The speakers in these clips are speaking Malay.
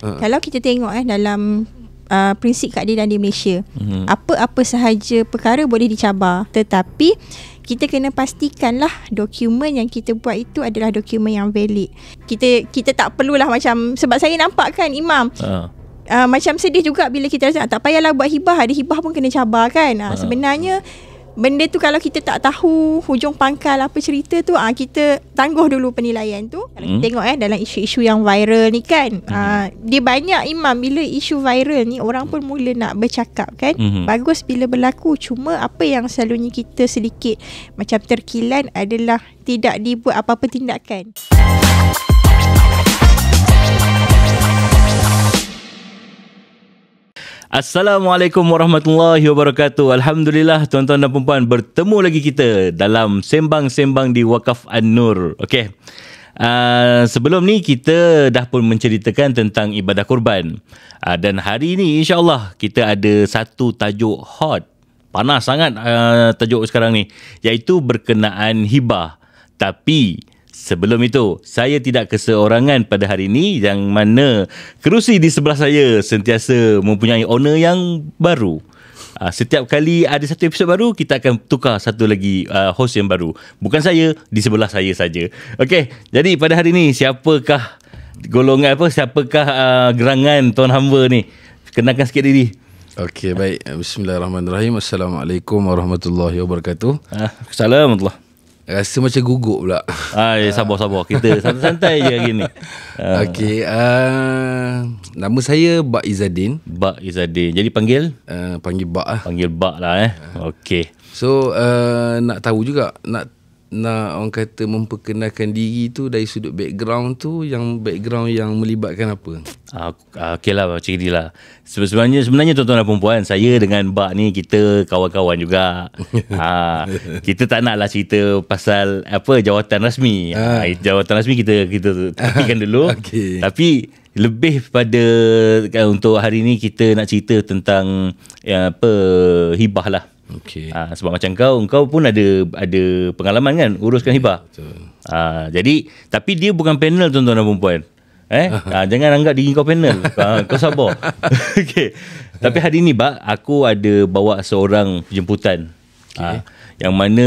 Kalau kita tengok dalam prinsip keadilan di Malaysia, apa-apa sahaja perkara boleh dicabar, tetapi kita kena pastikanlah dokumen yang kita buat itu adalah dokumen yang valid. Kita tak perlulah macam, sebab saya nampak kan Imam, macam sedih juga bila kita rasa tak payahlah buat hibah, ada hibah pun kena cabar kan. Sebenarnya benda tu kalau kita tak tahu hujung pangkal apa cerita tu, kita tangguh dulu penilaian tu. Kalau kita tengok dalam isu-isu yang viral ni kan, dia banyak Imam, bila isu viral ni orang pun mula nak bercakap kan. Bagus bila berlaku, cuma apa yang selalunya kita sedikit macam terkilan adalah tidak dibuat apa-apa tindakan. Assalamualaikum warahmatullahi wabarakatuh. Alhamdulillah tuan-tuan dan puan-puan, bertemu lagi kita dalam sembang-sembang di Wakaf An-Nur. Okey. Sebelum ni kita dah pun menceritakan tentang ibadah kurban. Dan hari ni insya-Allah kita ada satu tajuk hot. Panas sangat tajuk sekarang ni, iaitu berkenaan hibah. Tapi sebelum itu, saya tidak keseorangan pada hari ini, yang mana kerusi di sebelah saya sentiasa mempunyai owner yang baru. Setiap kali ada satu episod baru, kita akan tukar satu lagi host yang baru. Bukan saya, di sebelah saya saja. Okey, jadi pada hari ini siapakah golongan siapakah gerangan tuan hamba ni? Kenalkan sikit diri. Okey, baik. Bismillahirrahmanirrahim. Assalamualaikum warahmatullahi wabarakatuh. Assalamualaikum. Rasa macam gugup pula. Sabar-sabar. Kita santai-santai je hari ni. Okey, nama saya Bak Izzadin. Bak Izzadin. Jadi panggil? Panggil Bak lah. Panggil Bak lah Okey. So, nak tahu juga, nak orang kata memperkenalkan diri tu dari sudut background tu, yang background yang melibatkan apa? Okey lah, macam ni lah. Sebenarnya tuan-tuan dan perempuan, saya dengan Bak ni kita kawan-kawan juga. Kita tak nak lah cerita pasal jawatan rasmi. Jawatan rasmi kita tapikan dulu. Okay. Tapi lebih pada untuk hari ni kita nak cerita tentang hibah lah. Okay. Sebab macam kau pun ada pengalaman kan uruskan hibah. Betul. Jadi tapi dia bukan panel tuan-tuan dan perempuan. Jangan anggap diri kau panel. Kau sabar. Okay. Tapi hari ni aku ada bawa seorang jemputan. Okay. Yang mana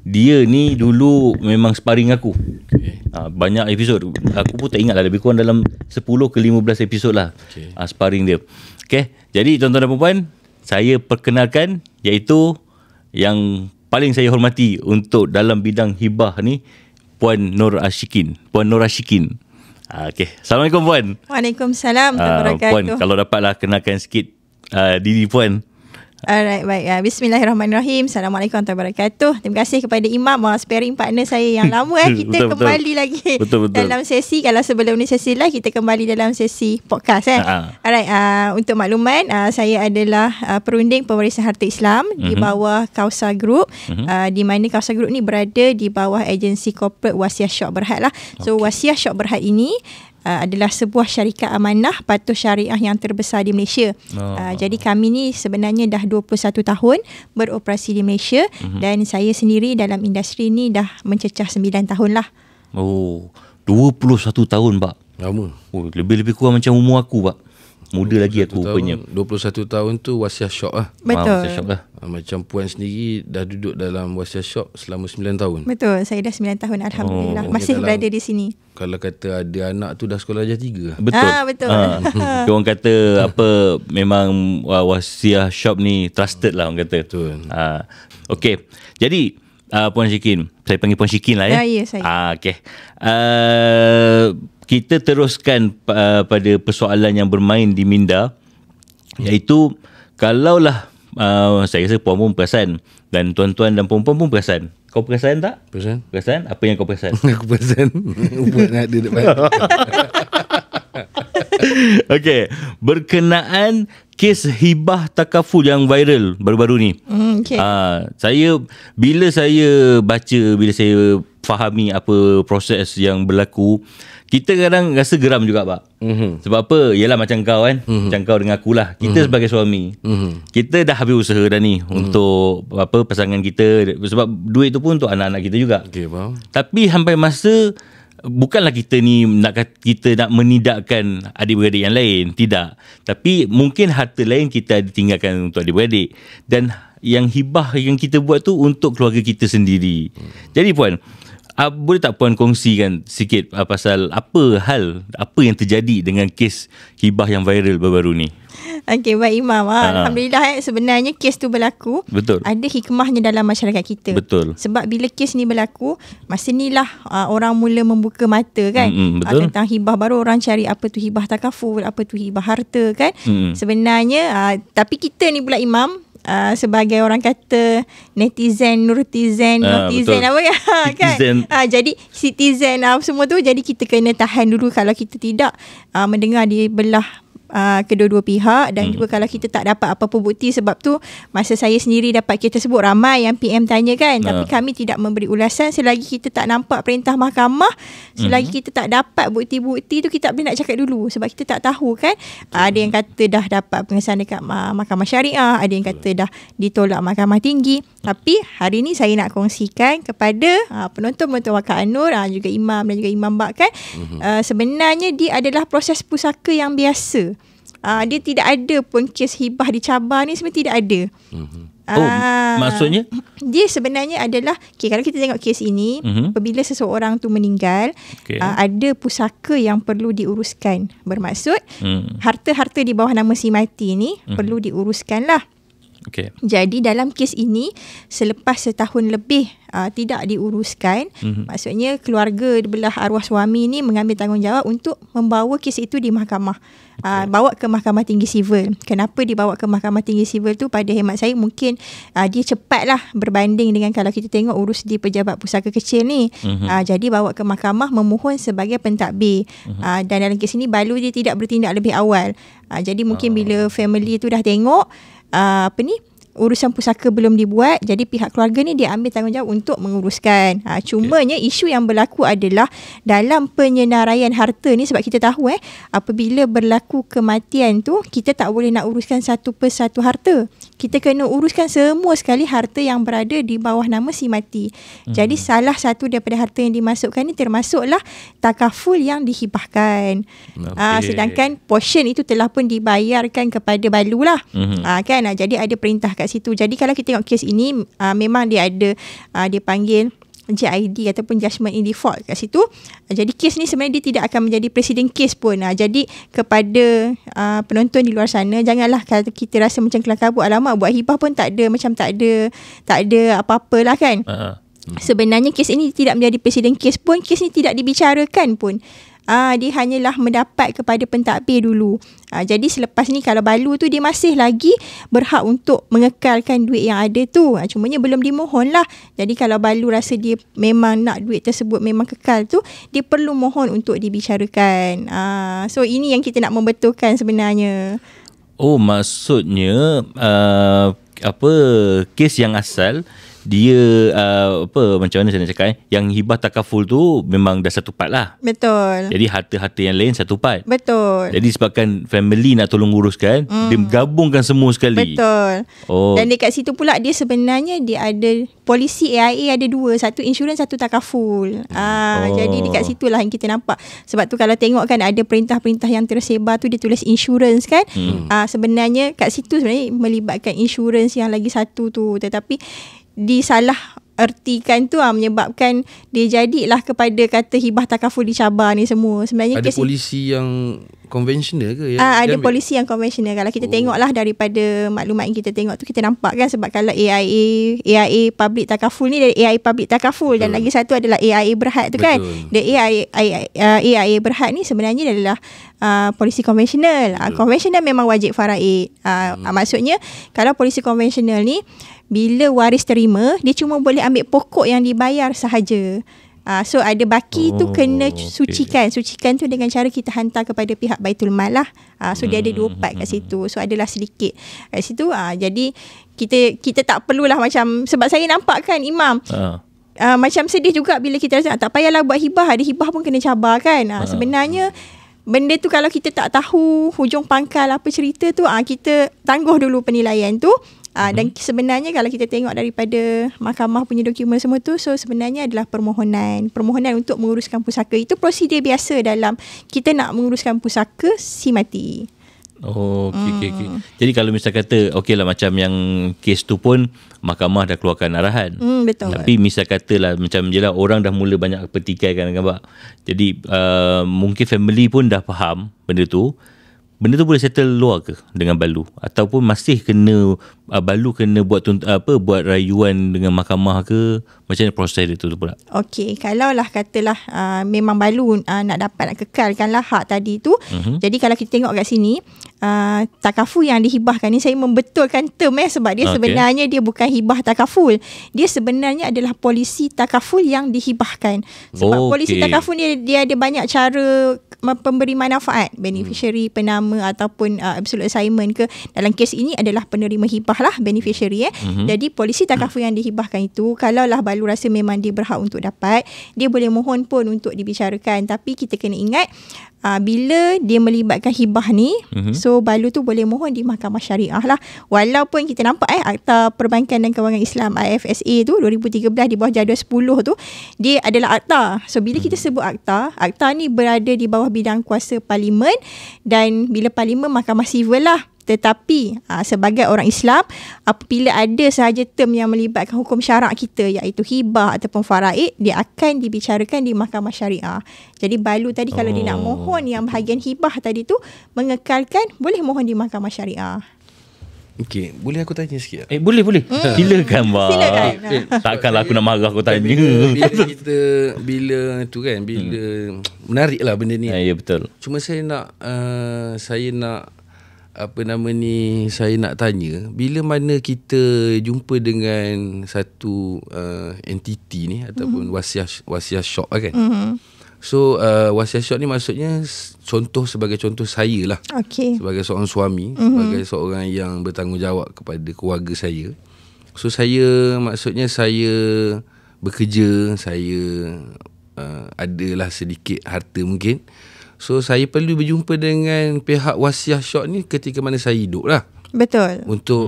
dia ni dulu memang sparring aku. Okay. Banyak episod. Aku pun tak ingat lah, lebih kurang dalam 10 ke 15 episod lah. Okay. Sparring dia. Okay. Jadi tuan-tuan dan perempuan, saya perkenalkan, iaitu yang paling saya hormati untuk dalam bidang hibah ni, Puan Nur Ashikin. Puan Nur Ashikin. Okey. Assalamualaikum Puan. Waalaikumsalam warahmatullahi wabarakatuh. Puan, kalau dapatlah kenalkan sikit diri Puan. Alright, baik. Bismillahirrahmanirrahim. Assalamualaikum warahmatullahi wabarakatuh. Terima kasih kepada Imam, sparring partner saya yang lama. Kita betul, kembali lagi dalam sesi. Kalau sebelum ni sesi live, kita kembali dalam sesi podcast. Alright, untuk makluman, saya adalah perunding pewarisan harta Islam di bawah Kausar Group. Di mana Kausar Group ni berada di bawah agensi corporate Wasiah Syok Berhad lah. So Wasiah Syok Berhad ini adalah sebuah syarikat amanah patuh syariah yang terbesar di Malaysia. Jadi kami ni sebenarnya dah 21 tahun beroperasi di Malaysia, dan saya sendiri dalam industri ni dah mencecah 9 tahun lah. 21 tahun Pak. Lama. Lebih-lebih kurang macam umur aku Pak. Muda lagi aku rupanya. 21 tahun tu Wasiah Syok lah. Betul. Wasiah Syok lah. Macam Puan sendiri dah duduk dalam Wasiah Syok selama 9 tahun. Betul, saya dah 9 tahun Alhamdulillah. Masih berada di sini. Kalau kata ada anak tu dah sekolah darjah 3. Betul. Betul. Orang kata memang Wasiah Shop ni trusted lah orang kata. Betul. Okey. Jadi Puan Syikin, saya panggil Puan Syikin lah ya. Ya, saya. Okey. Kita teruskan pada persoalan yang bermain di minda, iaitu kalaulah saya rasa puan pun perasan, dan tuan-tuan dan puan-puan pun perasan. Kau perasan tak? Perasan? Apa yang kau perasan? Aku perasan Buat nak ada depan. Okey, berkenaan kes hibah takaful yang viral baru-baru ni. Okay. Bila saya fahami apa proses yang berlaku, kita kadang rasa geram juga Pak. Sebab apa? Yelah macam kau kan, macam kau dengan aku lah. Kita sebagai suami, kita dah habis usaha dah ni untuk pasangan kita, sebab duit tu pun untuk anak-anak kita juga. Okay, faham. Tapi sampai masa bukanlah kita nak menidakkan adik-beradik yang lain, tidak. Tapi mungkin harta lain kita ada tinggalkan untuk adik-beradik, dan yang hibah yang kita buat tu untuk keluarga kita sendiri. Jadi Puan, boleh tak Puan kongsikan sikit pasal apa yang terjadi dengan kes hibah yang viral baru-baru ni? Okey, baik Imam. Alhamdulillah sebenarnya kes tu berlaku. Betul. Ada hikmahnya dalam masyarakat kita. Betul. Sebab bila kes ni berlaku, masa inilah orang mula membuka mata kan. Betul. Tentang hibah, baru orang cari apa tu hibah takaful, apa tu hibah harta kan. Sebenarnya tapi kita ni pula Imam, sebagai orang kata netizen, nurtizen, notizen apa ya kan. Jadi citizen semua tu, jadi kita kena tahan dulu kalau kita tidak mendengar di belah kedua-dua pihak, dan juga kalau kita tak dapat apa-apa bukti. Sebab tu masa saya sendiri dapat kes tersebut, ramai yang PM tanya kan, tapi kami tidak memberi ulasan selagi kita tak nampak perintah mahkamah, selagi kita tak dapat bukti-bukti tu, kita tak boleh nak cakap dulu, sebab kita tak tahu kan. Ada yang kata dah dapat pengesahan dekat mahkamah syariah, ada yang kata dah ditolak mahkamah tinggi. Tapi hari ni saya nak kongsikan kepada penonton-penonton Wakaf An-Nur, juga Imam dan juga Imam Bak kan, sebenarnya dia adalah proses pusaka yang biasa. Dia tidak ada pun kes hibah dicabar ni, sebenarnya tidak ada. Maksudnya? Dia sebenarnya adalah, kalau kita tengok kes ini, apabila seseorang tu meninggal, ada pusaka yang perlu diuruskan. Bermaksud, harta-harta di bawah nama si mati ni perlu diuruskan lah. Jadi dalam kes ini, selepas setahun lebih tidak diuruskan, maksudnya keluarga belah arwah suami ni mengambil tanggungjawab untuk membawa kes itu di mahkamah. Bawa ke Mahkamah Tinggi Sivil. Kenapa dibawa ke Mahkamah Tinggi Sivil tu? Pada hemat saya mungkin dia cepatlah berbanding dengan kalau kita tengok urus di pejabat pusaka kecil ni. Jadi bawa ke mahkamah memohon sebagai pentadbir. Dan dalam kes ini balu dia tidak bertindak lebih awal. Jadi mungkin bila family tu dah tengok urusan pusaka belum dibuat, jadi pihak keluarga ni dia ambil tanggungjawab untuk menguruskan. Cumanya isu yang berlaku adalah dalam penyenaraian harta ni, sebab kita tahu apabila berlaku kematian tu, kita tak boleh nak uruskan satu persatu harta. Kita kena uruskan semua sekali harta yang berada di bawah nama si mati. Jadi salah satu daripada harta yang dimasukkan ni termasuklah takaful yang dihibahkan. Sedangkan portion itu telah pun dibayarkan kepada balu lah. Kan. Jadi ada perintah kat situ. Jadi kalau kita tengok kes ini, memang dia ada dia panggil JID ataupun judgment in default kat situ. Jadi kes ni sebenarnya dia tidak akan menjadi presiden kes pun. Jadi kepada penonton di luar sana, janganlah kalau kita rasa macam kelam kabut, alamak buat hibah pun tak ada, macam tak ada apa-apalah kan. Sebenarnya kes ini tidak menjadi presiden kes pun, kes ni tidak dibicarakan pun. Dia hanyalah mendapat kepada pentadbir dulu. Jadi selepas ni kalau balu tu dia masih lagi berhak untuk mengekalkan duit yang ada tu. Cumanya belum dimohon lah. Jadi kalau balu rasa dia memang nak duit tersebut memang kekal tu, dia perlu mohon untuk dibicarakan. So ini yang kita nak membetulkan sebenarnya. Maksudnya kes yang asal dia macam mana saya nak cakap yang hibah takaful tu memang dah satu part lah. Betul. Jadi harta-harta yang lain satu part. Betul. Jadi sebabkan family nak tolong uruskan, dia gabungkan semua sekali. Betul. Dan dekat situ pula dia sebenarnya dia ada polisi AIA ada dua, satu insurans, satu takaful. Jadi dekat situlah yang kita nampak. Sebab tu kalau tengok kan ada perintah-perintah yang tersebar tu dia tulis insurans kan. Sebenarnya kat situ sebenarnya melibatkan insurans yang lagi satu tu, tetapi disalah ertikan tu menyebabkan dia jadilah kepada kata hibah takaful dicabar ni semua. Sebenarnya ada polisi yang konvensional ke? Ada polisi yang konvensional. Kalau kita tengoklah daripada maklumat yang kita tengok tu, kita nampak kan, sebab kalau AIA public takaful ni dari AIA public takaful. Dan lagi satu adalah AIA Berhad tu kan. Dan AIA Berhad ni sebenarnya adalah polisi konvensional. Konvensional memang wajib faraid. Maksudnya kalau polisi konvensional ni bila waris terima, dia cuma boleh ambil pokok yang dibayar sahaja. So ada baki tu kena sucikan. Sucikan tu dengan cara kita hantar kepada pihak Baitul Mal lah. So dia ada 2 part kat situ. So adalah sedikit kat situ. Jadi kita tak perlulah macam, sebab saya nampak kan Imam, macam sedih juga bila kita rasa tak payahlah buat hibah, ada hibah pun kena cabar kan. Sebenarnya benda tu kalau kita tak tahu hujung pangkal apa cerita tu, kita tangguh dulu penilaian tu. Dan sebenarnya kalau kita tengok daripada mahkamah punya dokumen semua tu, so sebenarnya adalah permohonan untuk menguruskan pusaka. Itu prosedur biasa dalam kita nak menguruskan pusaka si mati. Oh, okey. Jadi kalau misal kata okeylah macam yang kes tu pun mahkamah dah keluarkan arahan. Betul. Tapi misal katalah macam jelah orang dah mula banyak petikai kan gambar. Jadi mungkin family pun dah faham benda tu boleh settle luar ke dengan Balu, ataupun masih kena Balu kena buat buat rayuan dengan mahkamah ke? Macam mana proses dia tu pula? Okey, kalaulah katalah memang Balu nak kekalkanlah hak tadi tu. Jadi kalau kita tengok kat sini, takaful yang dihibahkan ni, saya membetulkan term sebab dia sebenarnya dia bukan hibah takaful. Dia sebenarnya adalah polisi takaful yang dihibahkan. Sebab polisi takaful ni dia ada banyak cara pemberi manfaat, beneficiary, penama ataupun absolute assignment ke. Dalam kes ini adalah penerima hibah lah, beneficiary. Jadi polisi takaful yang dihibahkan itu, kalaulah Balu rasa memang dia berhak untuk dapat, dia boleh mohon pun untuk dibicarakan. Tapi kita kena ingat, bila dia melibatkan hibah ni, so Balu tu boleh mohon di mahkamah syariah lah. Walaupun kita nampak Akta Perbankan dan Kewangan Islam IFSA tu 2013 di bawah jadual 10 tu, dia adalah akta. So bila kita sebut akta ni berada di bawah bidang kuasa parlimen, dan bila parlimen mahkamah sivil lah. Tetapi sebagai orang Islam, apabila ada sahaja term yang melibatkan hukum syarak kita, iaitu hibah ataupun faraid, dia akan dibicarakan di mahkamah syariah. Jadi Balu tadi kalau dia nak mohon yang bahagian hibah tadi tu mengekalkan, boleh mohon di mahkamah syariah. Okey, boleh aku tanya sikit? Boleh. Silakan, Bang. Silakan. Takkanlah aku nak marah aku tanya. Bila menarik lah benda ni. Ya, betul. Cuma saya nak saya nak tanya, bila mana kita jumpa dengan satu entiti ni ataupun wasiat syok kan. So wasiat syok ni maksudnya sebagai contoh saya lah. Sebagai seorang suami, sebagai seorang yang bertanggungjawab kepada keluarga saya. So saya bekerja, saya adalah sedikit harta mungkin. So saya perlu berjumpa dengan pihak wasiat syok ni ketika mana saya hidup lah. Betul. Untuk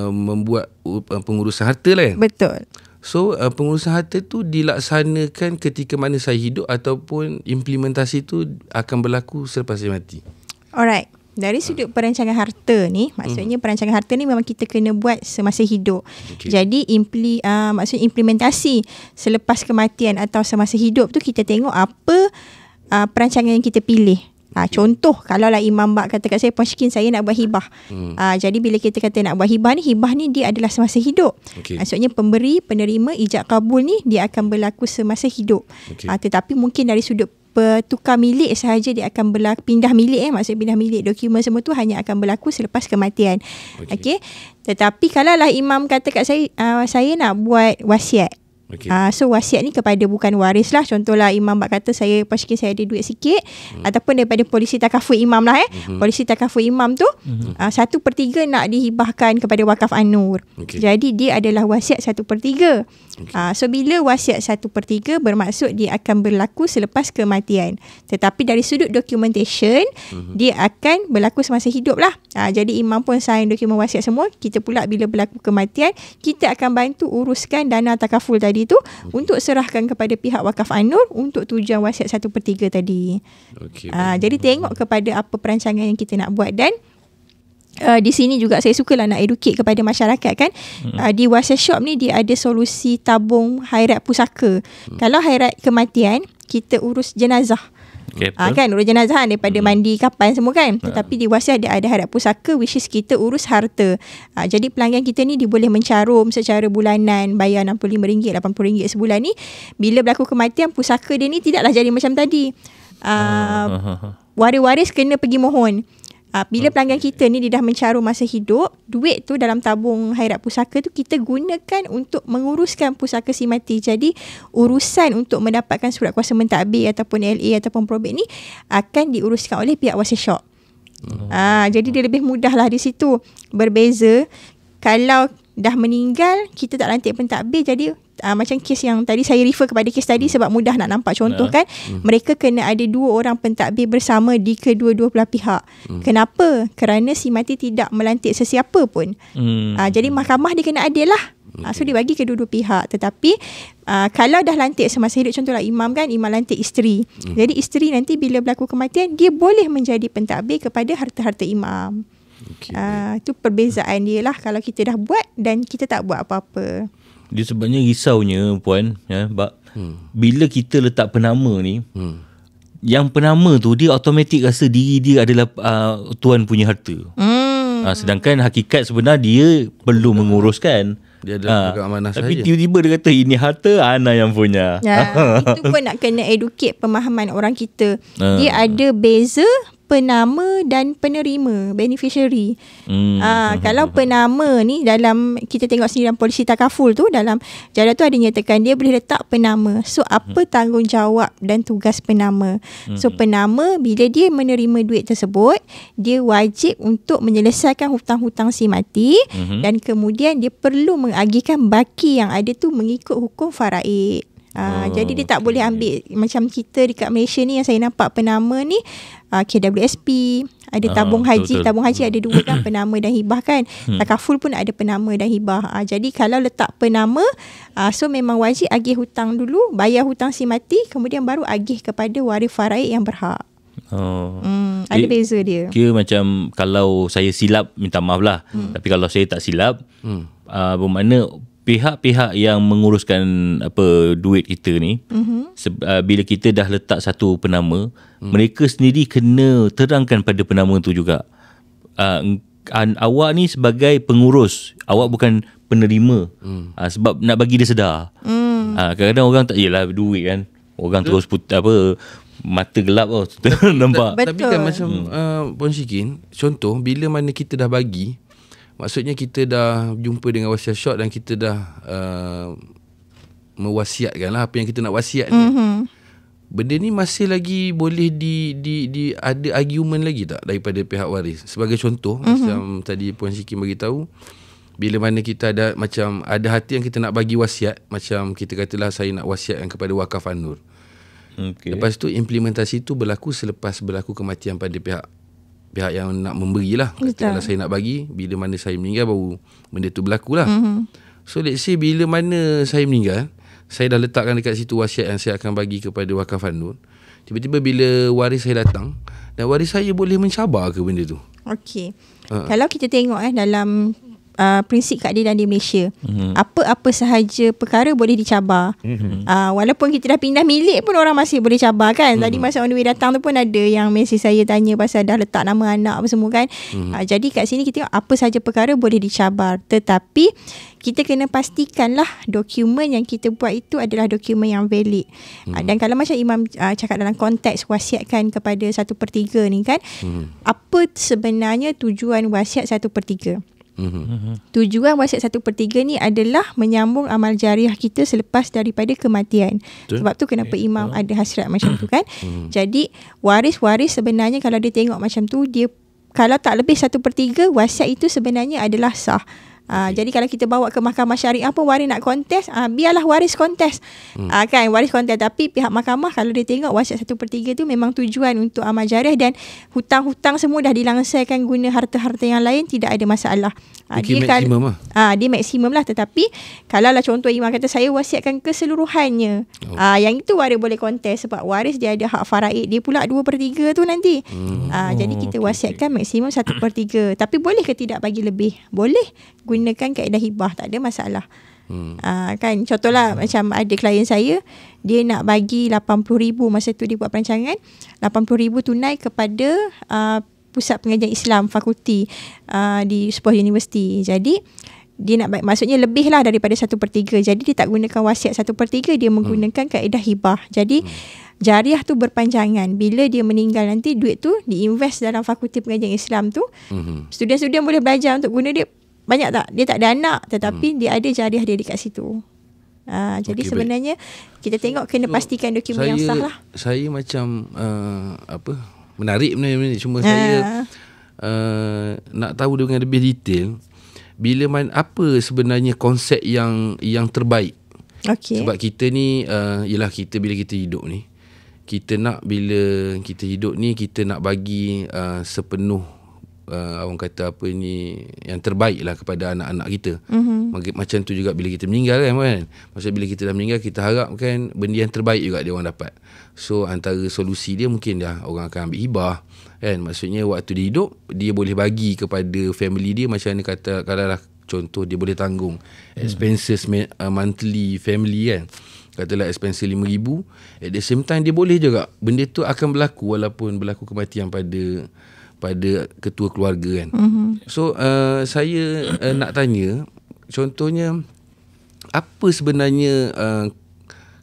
membuat pengurusan harta lah kan. Betul. So pengurusan harta tu dilaksanakan ketika mana saya hidup, ataupun implementasi tu akan berlaku selepas saya mati. Alright. Dari sudut perancangan harta ni, maksudnya perancangan harta ni memang kita kena buat semasa hidup. Jadi maksudnya implementasi selepas kematian atau semasa hidup tu, kita tengok apa perancangan yang kita pilih. Contoh, kalau lah Imam Bak kata kat saya, Puan Syikin, saya nak buat hibah. Jadi bila kita kata nak buat hibah ni dia adalah semasa hidup. Maksudnya pemberi, penerima, ijab kabul ni dia akan berlaku semasa hidup. Tetapi mungkin dari sudut bertukar milik sahaja dia akan berlaku, pindah milik maksudnya pindah milik, dokumen semua tu hanya akan berlaku selepas kematian. Okey. Tetapi kalau lah Imam kata kat saya, saya nak buat wasiat. So wasiat ni kepada bukan waris lah. Contohlah Imam Bak kata, saya Puan Syikin, saya ada duit sikit, ataupun daripada polisi takaful imam lah polisi takaful imam tu 1/3 nak dihibahkan kepada Wakaf An-Nur. Jadi dia adalah wasiat 1/3. So bila wasiat 1/3 bermaksud dia akan berlaku selepas kematian. Tetapi dari sudut documentation, dia akan berlaku semasa hidup lah. Jadi imam pun sign dokumen wasiat semua. Kita pula bila berlaku kematian, kita akan bantu uruskan dana takaful tadi tu untuk serahkan kepada pihak Wakaf An-Nur untuk tujuan wasiat 1/3 tadi. Jadi tengok kepada apa perancangan yang kita nak buat. Dan di sini juga saya sukalah nak educate kepada masyarakat kan. Di wasiat shop ni dia ada solusi tabung hairat pusaka. Kalau hairat kematian, kita urus jenazah. Kan urus jenazah daripada mandi kapan semua kan. Tetapi di wasiat dia ada hairat pusaka, which is kita urus harta. Jadi pelanggan kita ni dia boleh mencarum secara bulanan, bayar RM65, RM80 sebulan ni. Bila berlaku kematian, pusaka dia ni tidaklah jadi macam tadi. Waris-waris kena pergi mohon. Bila pelanggan kita ni dia dah mencarum masa hidup, duit tu dalam tabung hairat pusaka tu kita gunakan untuk menguruskan pusaka si mati. Jadi urusan untuk mendapatkan surat kuasa mentadbir ataupun LA ataupun probate ni akan diuruskan oleh pihak wasiat syok. Jadi dia lebih mudah lah di situ. Berbeza kalau dah meninggal, kita tak lantik pentadbir, jadi macam kes yang tadi saya refer kepada kes tadi sebab mudah nak nampak contoh kan. Mereka kena ada 2 orang pentadbir bersama di kedua-dua belah pihak. Kenapa? Kerana si mati tidak melantik sesiapa pun. Jadi mahkamah dia kena adil lah. So dia bagi kedua-dua pihak. Tetapi kalau dah lantik semasa hidup, contohlah imam kan, imam lantik isteri. Jadi isteri nanti bila berlaku kematian, dia boleh menjadi pentadbir kepada harta-harta imam. Itu perbezaan dia lah kalau kita dah buat dan kita tak buat apa-apa. Dia sebenarnya risaunya puan ya, bila kita letak penama ni, yang penama tu dia automatik rasa diri dia adalah tuan punya harta. Sedangkan hakikat sebenar dia perlu menguruskan. Dia ada pegang amanah saja. Tapi tiba-tiba dia kata ini harta Ana yang punya. Itu pun nak kena educate pemahaman orang kita. Dia ada beza penama dan penerima, beneficiary. Kalau penama ni dalam, kita tengok sendiri dalam polisi takaful tu, dalam jadah tu ada nyatakan dia boleh letak penama. So apa tanggungjawab dan tugas penama? So penama bila dia menerima duit tersebut, dia wajib untuk menyelesaikan hutang-hutang si mati, dan kemudian dia perlu mengagihkan baki yang ada tu mengikut hukum faraid. Jadi dia tak boleh ambil macam kita dekat Malaysia ni yang saya nampak penama ni KWSP, ada tabung haji. Tabung haji ada 2 kan, penama dan hibah kan. Takaful pun ada penama dan hibah. Jadi kalau letak penama, so memang wajib agih hutang dulu, bayar hutang si mati, kemudian baru agih kepada waris faraid yang berhak. Ada beza dia. Kira macam kalau saya silap, minta maaf lah. Tapi kalau saya tak silap, bermakna pihak-pihak yang menguruskan duit kita ni, bila kita dah letak satu penama, mereka sendiri kena terangkan pada penama tu juga. Awak ni sebagai pengurus, awak bukan penerima. Sebab nak bagi dia sedar. Kadang-kadang orang tak, yelah duit kan, orang terus mata gelap nampak. Tapi kan macam Puan Syikin, contoh bila mana kita dah bagi, maksudnya kita dah jumpa dengan wasiat syok dan kita dah mewasiatkan lah apa yang kita nak wasiat ni. Benda ni masih lagi boleh ada argument lagi tak daripada pihak waris? Sebagai contoh, macam tadi Puan Syikin bagi tahu, bila mana kita ada macam ada hati yang kita nak bagi wasiat, macam kita katalah saya nak wasiatkan kepada Wakaf An-Nur. Lepas tu implementasi tu berlaku selepas berlaku kematian pada pihak yang nak memberi lah. Kalau saya nak bagi, bila mana saya meninggal baru benda tu berlaku lah. So let's say bila mana saya meninggal, saya dah letakkan dekat situ wasiat yang saya akan bagi kepada Wakaf An-Nur. Tiba-tiba bila waris saya datang, dan waris saya boleh mencabar ke benda tu? Okey. Kalau kita tengok dalam prinsip keadilan di Malaysia, apa-apa sahaja perkara boleh dicabar. Walaupun kita dah pindah milik pun orang masih boleh cabar kan. Tadi masa on the way datang tu pun ada yang mesej saya tanya pasal dah letak nama anak apa semua kan. Jadi kat sini kita tengok apa sahaja perkara boleh dicabar, tetapi kita kena pastikanlah dokumen yang kita buat itu adalah dokumen yang valid. Dan kalau macam Imam cakap dalam konteks wasiatkan kepada 1/3 ni kan, apa sebenarnya tujuan wasiat 1/3? Tujuan wasiat 1/3 ni adalah menyambung amal jariah kita selepas daripada kematian. Sebab tu kenapa imam ada hasrat macam tu kan. Jadi waris-waris sebenarnya kalau dia tengok macam tu, dia kalau tak lebih 1/3 wasiat itu sebenarnya adalah sah. Jadi kalau kita bawa ke mahkamah syariah pun waris nak kontes, biarlah waris kontes. Kan waris kontes, tapi pihak mahkamah kalau dia tengok wasiat 1/3 tu memang tujuan untuk amal jariah dan hutang-hutang semua dah dilangsaikan guna harta-harta yang lain, tidak ada masalah. Dia maksimum lah. Dia maksimum lah. Tetapi kalau lah contoh imam kata saya wasiatkan keseluruhannya, yang itu waris boleh kontes sebab waris dia ada hak faraid dia pula 2/3 tu nanti. Jadi kita wasiatkan maksimum 1/3. Tapi boleh ke tidak bagi lebih? Boleh. Gunakan kaedah hibah, tak ada masalah. Kan contohlah macam ada klien saya, dia nak bagi 80,000 masa tu dia buat perancangan, 80,000 tunai kepada pusat pengajian Islam fakulti di sebuah universiti. Jadi dia nak maksudnya lebih lah daripada 1/3. Jadi dia tak gunakan wasiat 1/3, dia menggunakan kaedah hibah. Jadi jariah tu berpanjangan. Bila dia meninggal nanti, duit tu diinvest dalam fakulti pengajian Islam tu. Student-student boleh belajar untuk guna dia. Banyak tak? Dia tak ada anak, tetapi dia ada jariah dia dekat situ. Jadi sebenarnya kita tengok kena pastikan dokumen yang sah lah. Saya macam menarik benda ni. Cuma saya nak tahu dengan lebih detail, apa sebenarnya konsep yang terbaik Okey. Sebab kita ni Yelah kita bila kita hidup ni, kita nak bila kita hidup ni, kita nak bagi sepenuh orang kata apa ni, yang terbaik lah kepada anak-anak kita. Macam tu juga bila kita meninggal kan. Maksudnya bila kita dah meninggal, kita harapkan benda yang terbaik juga dia orang dapat. So antara solusi dia mungkin orang akan ambil hibah kan. Maksudnya waktu dia hidup, dia boleh bagi kepada family dia. Macam mana kata, kalau lah contoh dia boleh tanggung expenses monthly family kan, katalah expenses RM5,000, at the same time dia boleh juga benda tu akan berlaku walaupun berlaku kematian pada ketua keluarga kan. So saya nak tanya, contohnya apa sebenarnya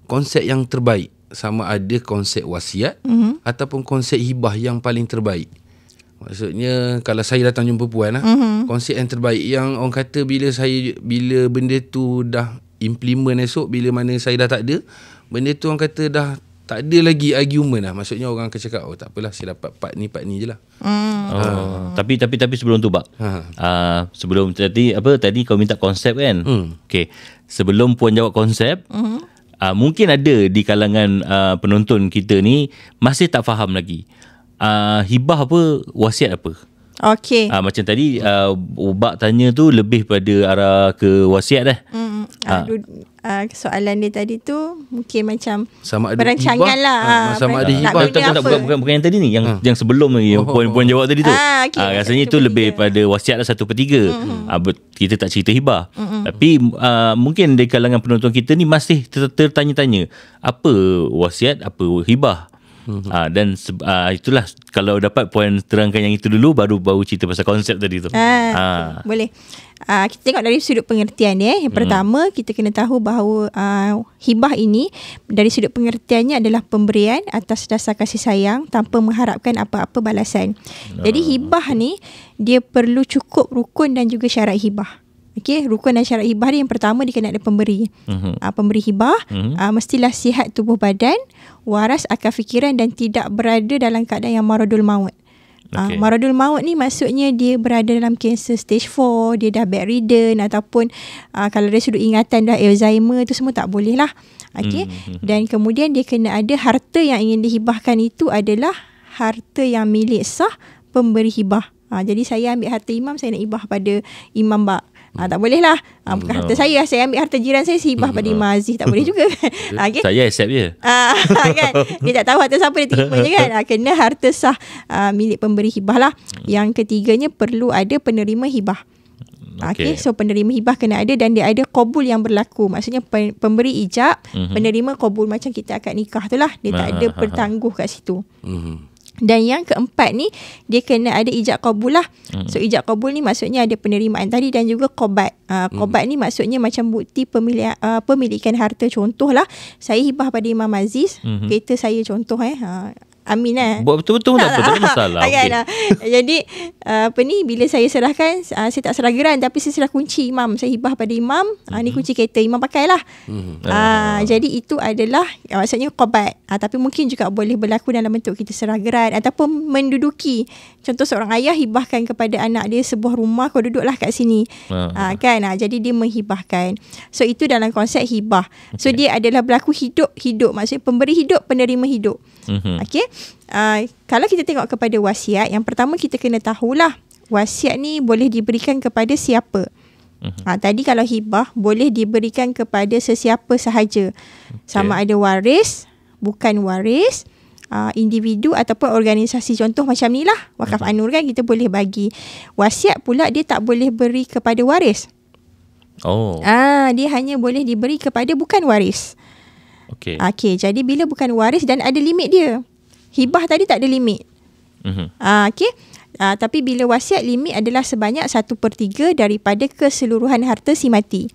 konsep yang terbaik, sama ada konsep wasiat ataupun konsep hibah yang paling terbaik? Maksudnya kalau saya datang jumpa puan lah, konsep yang terbaik yang orang kata bila benda tu dah implement esok, bila mana saya dah tak ada, benda tu orang kata dah tak ada lagi argument lah. Maksudnya orang akan cakap, oh tak apalah, saya dapat part ni je lah. Tapi sebelum tu Bak, sebelum tadi kau minta konsep kan. Okay, sebelum puan jawab konsep, mungkin ada di kalangan penonton kita ni masih tak faham lagi hibah apa, wasiat apa. Okey. Macam tadi Bak tanya tu lebih pada arah ke wasiat dah. Soalan dia tadi tu mungkin macam sama ada berancangan hibah, lah. Sama ada hibah. Bukan yang tadi ni, yang sebelum ni, puan jawab tadi tu. Okay. Rasanya itu lebih pada wasiat lah 1/3. Kita tak cerita hibah. Tapi mungkin di kalangan penonton kita ni masih tertanya-tanya apa wasiat, apa hibah. Dan itulah, kalau dapat puan terangkan yang itu dulu, baru cerita pasal konsep tadi tu. Boleh. Kita tengok dari sudut pengertian dia. Yang pertama, kita kena tahu bahawa hibah ini dari sudut pengertiannya adalah pemberian atas dasar kasih sayang tanpa mengharapkan apa-apa balasan. Jadi hibah ni dia perlu cukup rukun dan juga syarat hibah. Okey, rukun dan syarat hibah dia, yang pertama dia kena ada pemberi. Pemberi hibah mestilah sihat tubuh badan, waras akal fikiran dan tidak berada dalam keadaan yang maradul maut. Maradul maut ni maksudnya dia berada dalam kanser stage 4, dia dah bedridden, ataupun kalau dari sudut ingatan dah Alzheimer, tu semua tak boleh lah. Okey. Dan kemudian dia kena ada harta yang ingin dihibahkan, itu adalah harta yang milik sah pemberi hibah. Jadi saya ambil harta imam, saya nak hibah pada imam Bak. Tak boleh lah. Bukan harta saya ambil harta jiran saya hibah pada Imam Aziz. Tak boleh juga. Okay? Saya accept je. Kan? Dia tak tahu harta siapa, dia terima je kan. Kena harta sah milik pemberi hibah lah. Yang ketiganya, perlu ada penerima hibah. Okay. So penerima hibah kena ada dan dia ada qabul yang berlaku. Maksudnya pemberi ijab, penerima qabul, macam kita akad nikah tu lah. Dia tak ada bertangguh kat situ. Dan yang keempat ni, dia kena ada ijab qabul lah. So ijab qabul ni maksudnya ada penerimaan tadi dan juga qobat. Qobat ni maksudnya macam bukti pemilikan harta. Contoh lah, saya hibah pada Imam Aziz, kereta saya contoh Amin Buat betul-betul tak ada masalah. Jadi bila saya serahkan, saya tak serah geran, tapi saya serah kunci imam. Saya hibah pada imam, ni kunci kereta, imam pakailah. Jadi itu adalah maksudnya qabat. Tapi mungkin juga boleh berlaku dalam bentuk kita serah geran ataupun menduduki. Contoh seorang ayah hibahkan kepada anak dia sebuah rumah, kau duduklah kat sini. Kan? Jadi dia menghibahkan. So itu dalam konsep hibah. So dia adalah berlaku hidup. Maksudnya pemberi hidup, penerima hidup. Okey. Kalau kita tengok kepada wasiat, yang pertama kita kena tahulah wasiat ni boleh diberikan kepada siapa. Tadi kalau hibah boleh diberikan kepada sesiapa sahaja. Sama ada waris, bukan waris, individu ataupun organisasi. Contoh macam ni lah, Wakaf An-Nur kan, kita boleh bagi. Wasiat pula dia tak boleh beri kepada waris. Dia hanya boleh diberi kepada bukan waris. Okey, jadi bila bukan waris dan ada limit dia. Hibah tadi tak ada limit. Okey. Tapi bila wasiat, limit adalah sebanyak 1/3 daripada keseluruhan harta si mati.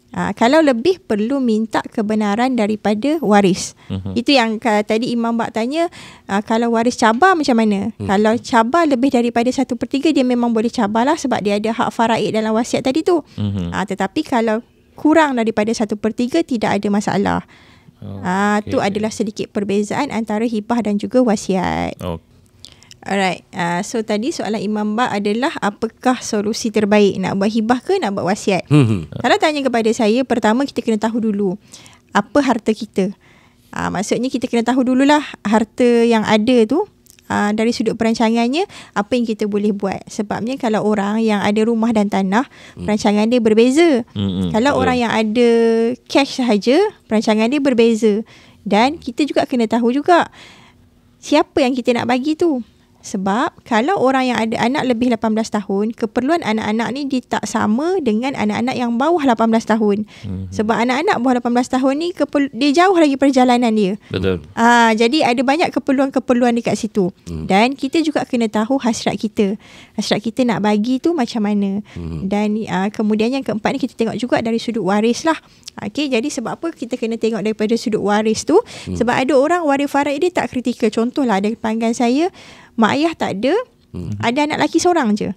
Kalau lebih, perlu minta kebenaran daripada waris. Itu yang tadi Imam Bak tanya, kalau waris cabar macam mana? Kalau cabar lebih daripada 1/3, dia memang boleh cabar lah, sebab dia ada hak faraid dalam wasiat tadi tu. Tetapi kalau kurang daripada 1/3, tidak ada masalah. Itu adalah sedikit perbezaan antara hibah dan juga wasiat. Alright, so tadi soalan Imam Bak adalah apakah solusi terbaik, nak buat hibah ke nak buat wasiat? Kalau tanya kepada saya, pertama kita kena tahu dulu apa harta kita. Maksudnya kita kena tahu dululah harta yang ada tu, dari sudut perancangannya apa yang kita boleh buat. Sebabnya kalau orang yang ada rumah dan tanah, perancangan dia berbeza. Kalau orang yang ada cash sahaja, perancangan dia berbeza. Dan kita juga kena tahu juga siapa yang kita nak bagi tu. Sebab kalau orang yang ada anak lebih 18 tahun, keperluan anak-anak ni dia tak sama dengan anak-anak yang bawah 18 tahun. Sebab anak-anak bawah 18 tahun ni dia jauh lagi perjalanan dia. Betul. Jadi ada banyak keperluan-keperluan dekat situ. Dan kita juga kena tahu hasrat kita. Hasrat kita nak bagi tu macam mana. Dan kemudian yang keempat ni kita tengok juga dari sudut waris lah. Okay, jadi sebab apa kita kena tengok daripada sudut waris tu? Sebab ada orang waris faraid dia tak kritikal. Contohlah ada panggilan saya, mak ayah tak ada, ada anak lelaki seorang je.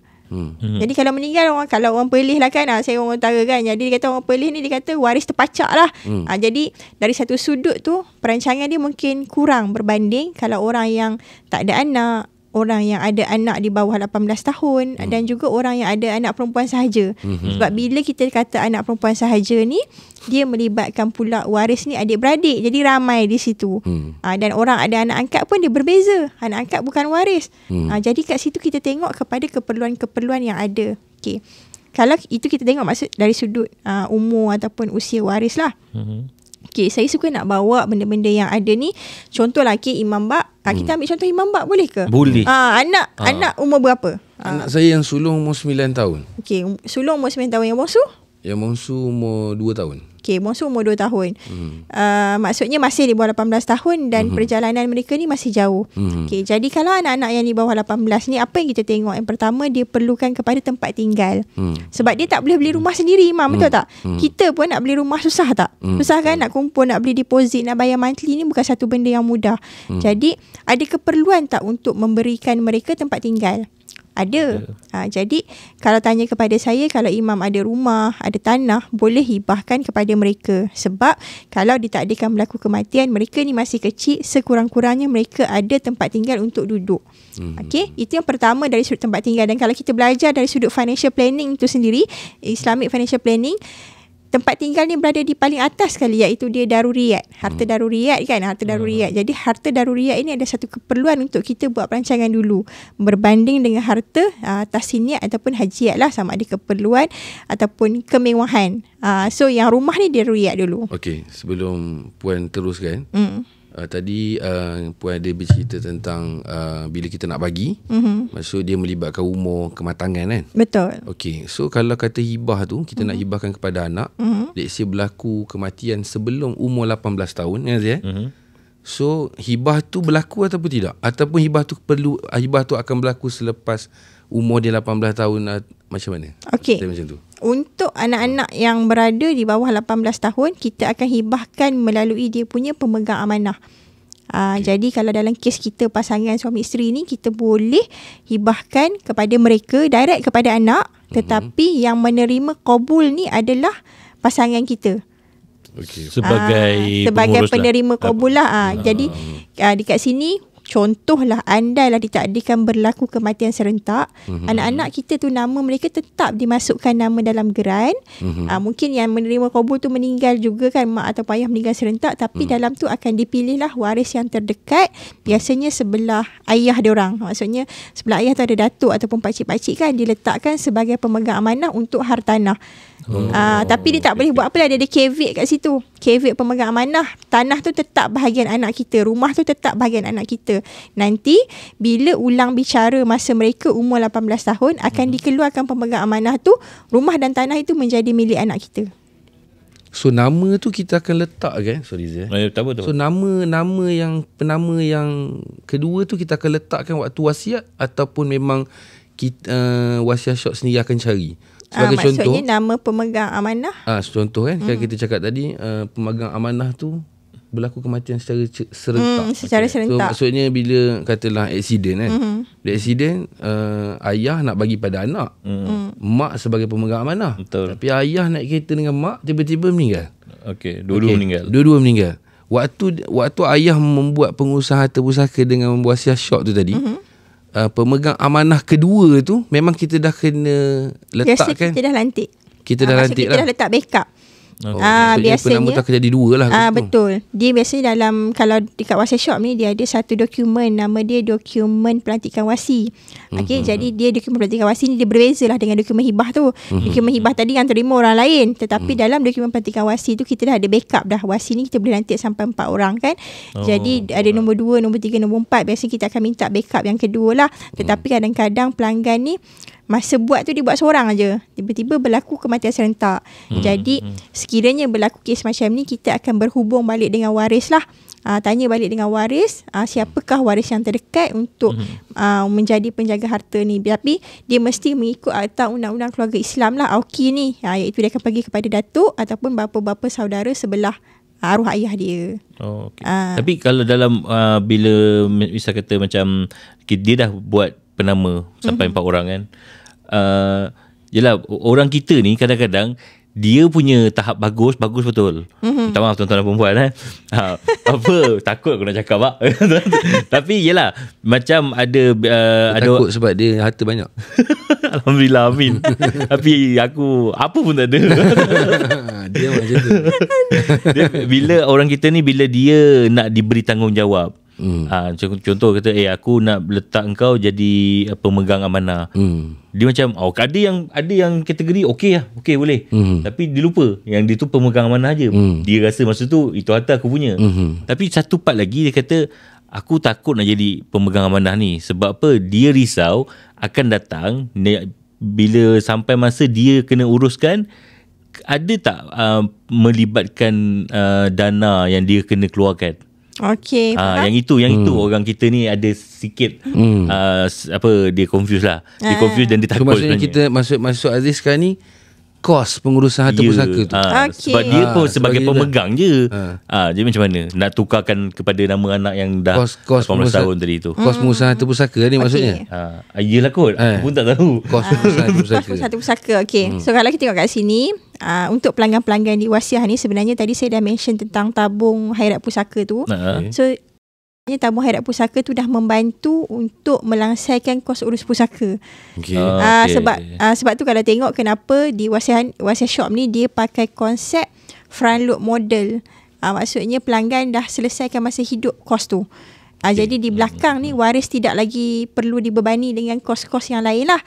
Jadi kalau meninggal kalau orang Perlis lah kan, saya orang utara kan, jadi dia kata orang Perlis ni dia kata waris terpacak lah. Jadi dari satu sudut tu perancangan dia mungkin kurang berbanding kalau orang yang tak ada anak, orang yang ada anak di bawah 18 tahun dan juga orang yang ada anak perempuan sahaja. Sebab bila kita kata anak perempuan sahaja ni, dia melibatkan pula waris ni adik-beradik. Jadi ramai di situ. Dan orang ada anak angkat pun dia berbeza. Anak angkat bukan waris. Jadi kat situ kita tengok kepada keperluan-keperluan yang ada. Okay. Kalau itu kita tengok maksud dari sudut umur ataupun usia waris lah. Okay, saya suka nak bawa benda-benda yang ada ni. Contohlah Imam Bak. Kita ambil contoh Imam Bak boleh ke? Boleh. Anak umur berapa? Anak saya yang sulung umur 9 tahun. Okay, sulung umur 9 tahun. Yang bongsu? Yang bongsu umur 2 tahun. Okay, bongsu umur 2 tahun. Maksudnya masih di bawah 18 tahun dan perjalanan mereka ni masih jauh. Okay, jadi kalau anak-anak yang di bawah 18 ni, apa yang kita tengok? Yang pertama, dia perlukan kepada tempat tinggal. Sebab dia tak boleh beli rumah sendiri, Imam, betul tak? Kita pun nak beli rumah susah tak? Susah kan? Nak kumpul, nak beli deposit, nak bayar monthly ni bukan satu benda yang mudah. Jadi, ada keperluan tak untuk memberikan mereka tempat tinggal? Ada. Jadi kalau tanya kepada saya, kalau Imam ada rumah, ada tanah, boleh hibahkan kepada mereka. Sebab kalau ditakdirkan berlaku kematian, mereka ni masih kecil, sekurang-kurangnya mereka ada tempat tinggal untuk duduk. Okey, itu yang pertama dari sudut tempat tinggal. Dan kalau kita belajar dari sudut financial planning itu sendiri, Islamic financial planning, tempat tinggal ni berada di paling atas sekali, iaitu dia daruriyat. Harta daruriyat kan, harta daruriyat. Jadi harta daruriyat ini ada satu keperluan untuk kita buat perancangan dulu. Berbanding dengan harta tahsiniat ataupun hajiat lah, sama ada keperluan ataupun kemewahan. So yang rumah ni daruriyat dulu. Okey, sebelum Puan teruskan. Tadi Puan ada bercerita tentang bila kita nak bagi, maksud dia melibatkan umur kematangan kan? Betul. Okey, so kalau kata hibah tu kita nak hibahkan kepada anak, let's say berlaku kematian sebelum umur 18 tahun ya. So hibah tu berlaku ataupun tidak? Ataupun hibah tu akan berlaku selepas umur dia 18 tahun, macam mana? Okey. Macam tu. Untuk anak-anak yang berada di bawah 18 tahun, kita akan hibahkan melalui dia punya pemegang amanah. Jadi kalau dalam kes kita pasangan suami isteri ni, kita boleh hibahkan kepada mereka, direct kepada anak, tetapi yang menerima qabul ni adalah pasangan kita. Okay. Sebagai penerima qabul lah. Jadi dekat sini, contohlah andailah ditakdirkan berlaku kematian serentak, anak-anak kita tu nama mereka tetap dimasukkan nama dalam geran. Mungkin yang menerima qabul tu meninggal juga kan, mak atau ayah meninggal serentak, tapi dalam tu akan dipilihlah waris yang terdekat, biasanya sebelah ayah diorang. Maksudnya sebelah ayah tu ada datuk ataupun pakcik-pakcik kan, diletakkan sebagai pemegang amanah untuk hartanah. Tapi dia tak boleh buat apa lah, dia ada caveat kat situ. Caveat pemegang amanah, tanah tu tetap bahagian anak kita, rumah tu tetap bahagian anak kita. Nanti bila ulang bicara masa mereka umur 18 tahun, akan dikeluarkan pemegang amanah tu, rumah dan tanah itu menjadi milik anak kita. So nama tu kita akan letak kan? Sorry Zia. So nama yang penama yang kedua tu kita akan letakkan waktu wasiat, ataupun memang kita wasiat syok sendiri akan cari. Sebagai maksudnya contoh, nama pemegang amanah. Contoh kan, kalau kita cakap tadi pemegang amanah tu berlaku kematian secara serentak. Secara serentak. So maksudnya bila katalah accident kan, bila accident ayah nak bagi pada anak, mak sebagai pemegang amanah. Betul. Tapi ayah naik kereta dengan mak, tiba-tiba meninggal. Okey, dua-dua meninggal. Dua-dua meninggal. Waktu ayah membuat pengusaha harta pusaka dengan wasiat syok tu tadi, pemegang amanah kedua tu memang kita dah kena letakkan. Biasa kita dah lantik. Kita dah lantik kita dah letak backup. Biasanya penama tak jadi dua lah. Betul. Dia biasanya dalam, kalau dekat wasiat shop ni dia ada satu dokumen, nama dia dokumen pelantikan wasi. Okey, jadi dia dokumen pelantikan wasi ni dia berbeza lah dengan dokumen hibah tu. Dokumen hibah tadi yang terima orang lain, tetapi dalam dokumen pelantikan wasi tu kita dah ada backup dah. Wasi ni kita boleh lantik sampai 4 orang kan. Jadi ada nombor 2, nombor 3, nombor 4. Biasanya kita akan minta backup yang kedua lah. Tetapi kadang-kadang pelanggan ni masa buat tu dia buat seorang aja, tiba-tiba berlaku kematian serentak. Jadi sekiranya berlaku kes macam ni, kita akan berhubung balik dengan waris lah. Tanya balik dengan waris, siapakah waris yang terdekat untuk menjadi penjaga harta ni. Tapi dia mesti mengikut akta undang-undang keluarga Islam lah, AUKI ni, iaitu dia akan pergi kepada datuk ataupun bapa-bapa saudara sebelah arwah ayah dia. Okay. Tapi kalau dalam bila misal kata macam dia dah buat penama sampai 4 orang kan, yelah, orang kita ni kadang-kadang dia punya tahap bagus betul. Minta maaf tuan-tuan dan perempuan takut aku nak cakap pak. Tapi yelah, macam ada takut sebab dia harta banyak. Alhamdulillah, amin. Tapi aku apa pun tak ada. Dia macam tu. Bila orang kita ni, bila dia nak diberi tanggungjawab, contoh kata aku nak letak engkau jadi pemegang amanah. Dia macam ada yang kategori okey lah, okey boleh. Tapi dia lupa yang dia tu pemegang amanah je. Dia rasa masa tu itu harta aku punya. Tapi satu part lagi dia kata, aku takut nak jadi pemegang amanah ni. Sebab apa? Dia risau akan datang bila sampai masa dia kena uruskan, ada tak melibatkan dana yang dia kena keluarkan. Okey. Yang itu orang kita ni ada sikit dia confuse lah. Dia confuse dan dia takut. Maksudnya kita masuk Aziz sekarang ni kos pengurusan harta pusaka tu. Sebab dia pun sebagai pemegang je. Jadi macam mana nak tukarkan kepada nama anak yang dah 18 tahun tadi tu. Kos pengurusan harta pusaka ni maksudnya. Yelah kot. Aku pun tak tahu. Kos pengurusan harta pusaka. Kos harta pusaka. Okey. So kalau kita tengok kat sini, untuk pelanggan-pelanggan di wasiah ni, sebenarnya tadi saya dah mention tentang tabung khairat pusaka tu. So tabung khairat pusaka tu dah membantu untuk melangsaikan kos urus pusaka. Sebab tu kalau tengok kenapa di wasiat shop ni dia pakai konsep front load model. Maksudnya pelanggan dah selesaikan masa hidup kos tu. Jadi di belakang ni waris tidak lagi perlu dibebani dengan kos-kos yang lain lah.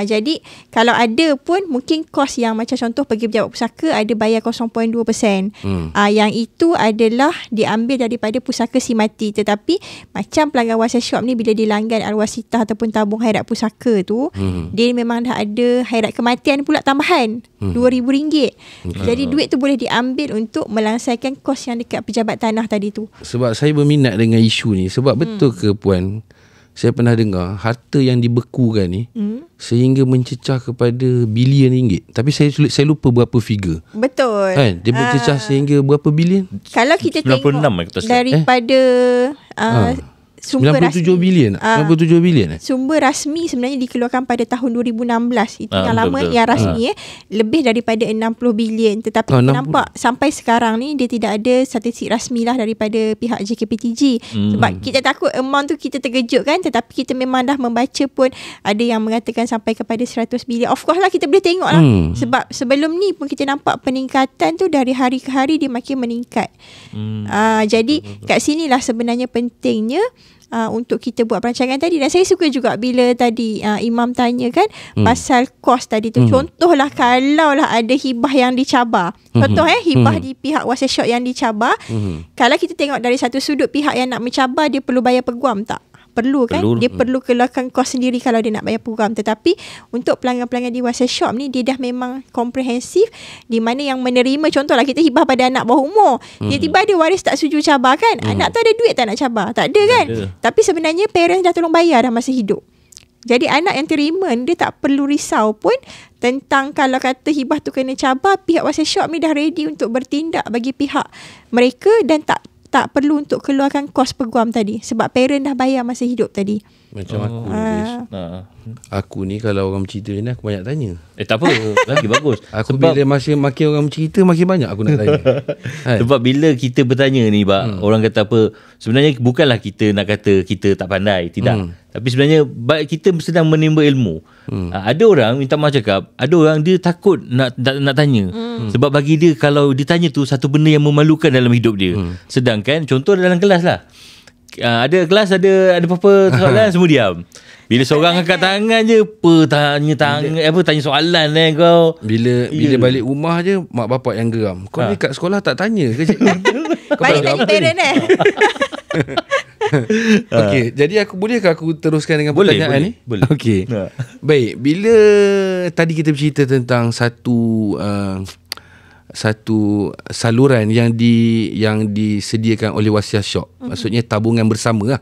Jadi kalau ada pun mungkin kos yang macam contoh pergi pejabat pusaka ada bayar 0.2%. Yang itu adalah diambil daripada pusaka si mati. Tetapi macam pelanggan wasiat shop ni, bila dilanggan al-wasitah ataupun tabung khairat pusaka tu, dia memang dah ada khairat kematian pula tambahan RM2,000. Jadi duit tu boleh diambil untuk melangsaikan kos yang dekat pejabat tanah tadi tu. Sebab saya berminat dengan isu ni, sebab betul ke puan, saya pernah dengar harta yang dibekukan ni sehingga mencecah kepada bilion ringgit. Tapi saya lupa berapa figure. Betul. Dia mencecah sehingga berapa bilion? Kalau kita tengok daripada sumber 97 rasmi, bilion. 97 bilion. Sumber rasmi sebenarnya dikeluarkan pada tahun 2016. Itu yang lama, betul. yang rasmi lebih daripada 60 bilion. Tetapi kita nampak sampai sekarang ni dia tidak ada statistik rasmi lah daripada pihak JKPTG. Sebab kita takut amount tu kita terkejut kan, tetapi kita memang dah membaca pun ada yang mengatakan sampai kepada 100 bilion. Of course lah kita boleh tengok lah. Sebab sebelum ni pun kita nampak peningkatan tu dari hari ke hari dia makin meningkat. Jadi kat sinilah sebenarnya pentingnya untuk kita buat perancangan tadi. Dan saya suka juga bila tadi Imam tanya kan pasal kos tadi tu. Contohlah kalau lah ada hibah yang dicabar. Contoh hibah di pihak wasiat shop yang dicabar. Kalau kita tengok dari satu sudut, pihak yang nak mencabar dia perlu bayar peguam tak? Perlu kan? Dia perlu keluarkan kos sendiri kalau dia nak bayar program. Tetapi untuk pelanggan-pelanggan di wasiat shop ni, dia dah memang komprehensif, di mana yang menerima, contohlah kita hibah pada anak bawah umur, tiba-tiba ada waris tak setuju cabar kan, anak tu ada duit tak nak cabar? Tak ada kan? Tapi sebenarnya parents dah tolong bayar dah masa hidup. Jadi anak yang terima dia tak perlu risau pun tentang kalau kata hibah tu kena cabar. Pihak wasiat shop ni dah ready untuk bertindak bagi pihak mereka dan tak perlu untuk keluarkan kos peguam tadi sebab parent dah bayar masa hidup tadi. Macam aku ni Fiz. Aku ni kalau orang bercerita ni aku banyak tanya. Tak apa, lagi bagus. Aku sebab bila makin orang bercerita makin banyak aku nak tanya. Sebab bila kita bertanya ni orang kata apa, sebenarnya bukanlah kita nak kata kita tak pandai, tidak. Tapi sebenarnya kita sedang menimba ilmu. Ada orang minta maaf cakap, ada orang dia takut nak tanya. Sebab bagi dia kalau ditanya tu satu benda yang memalukan dalam hidup dia. Sedangkan contoh dalam kelas lah, ada kelas ada apa-apa soalan semua diam. Bila seorang angkat tangan je tanya soalan kau. Bila balik rumah je mak bapak yang geram. Kau ni kat sekolah tak tanya ke cik? Balik tanya parent Okey, jadi bolehkah aku teruskan dengan pertanyaan ni? Boleh. Okey. Baik, bila tadi kita bercerita tentang satu saluran yang disediakan oleh Wasiat Shop. Maksudnya tabungan bersama lah.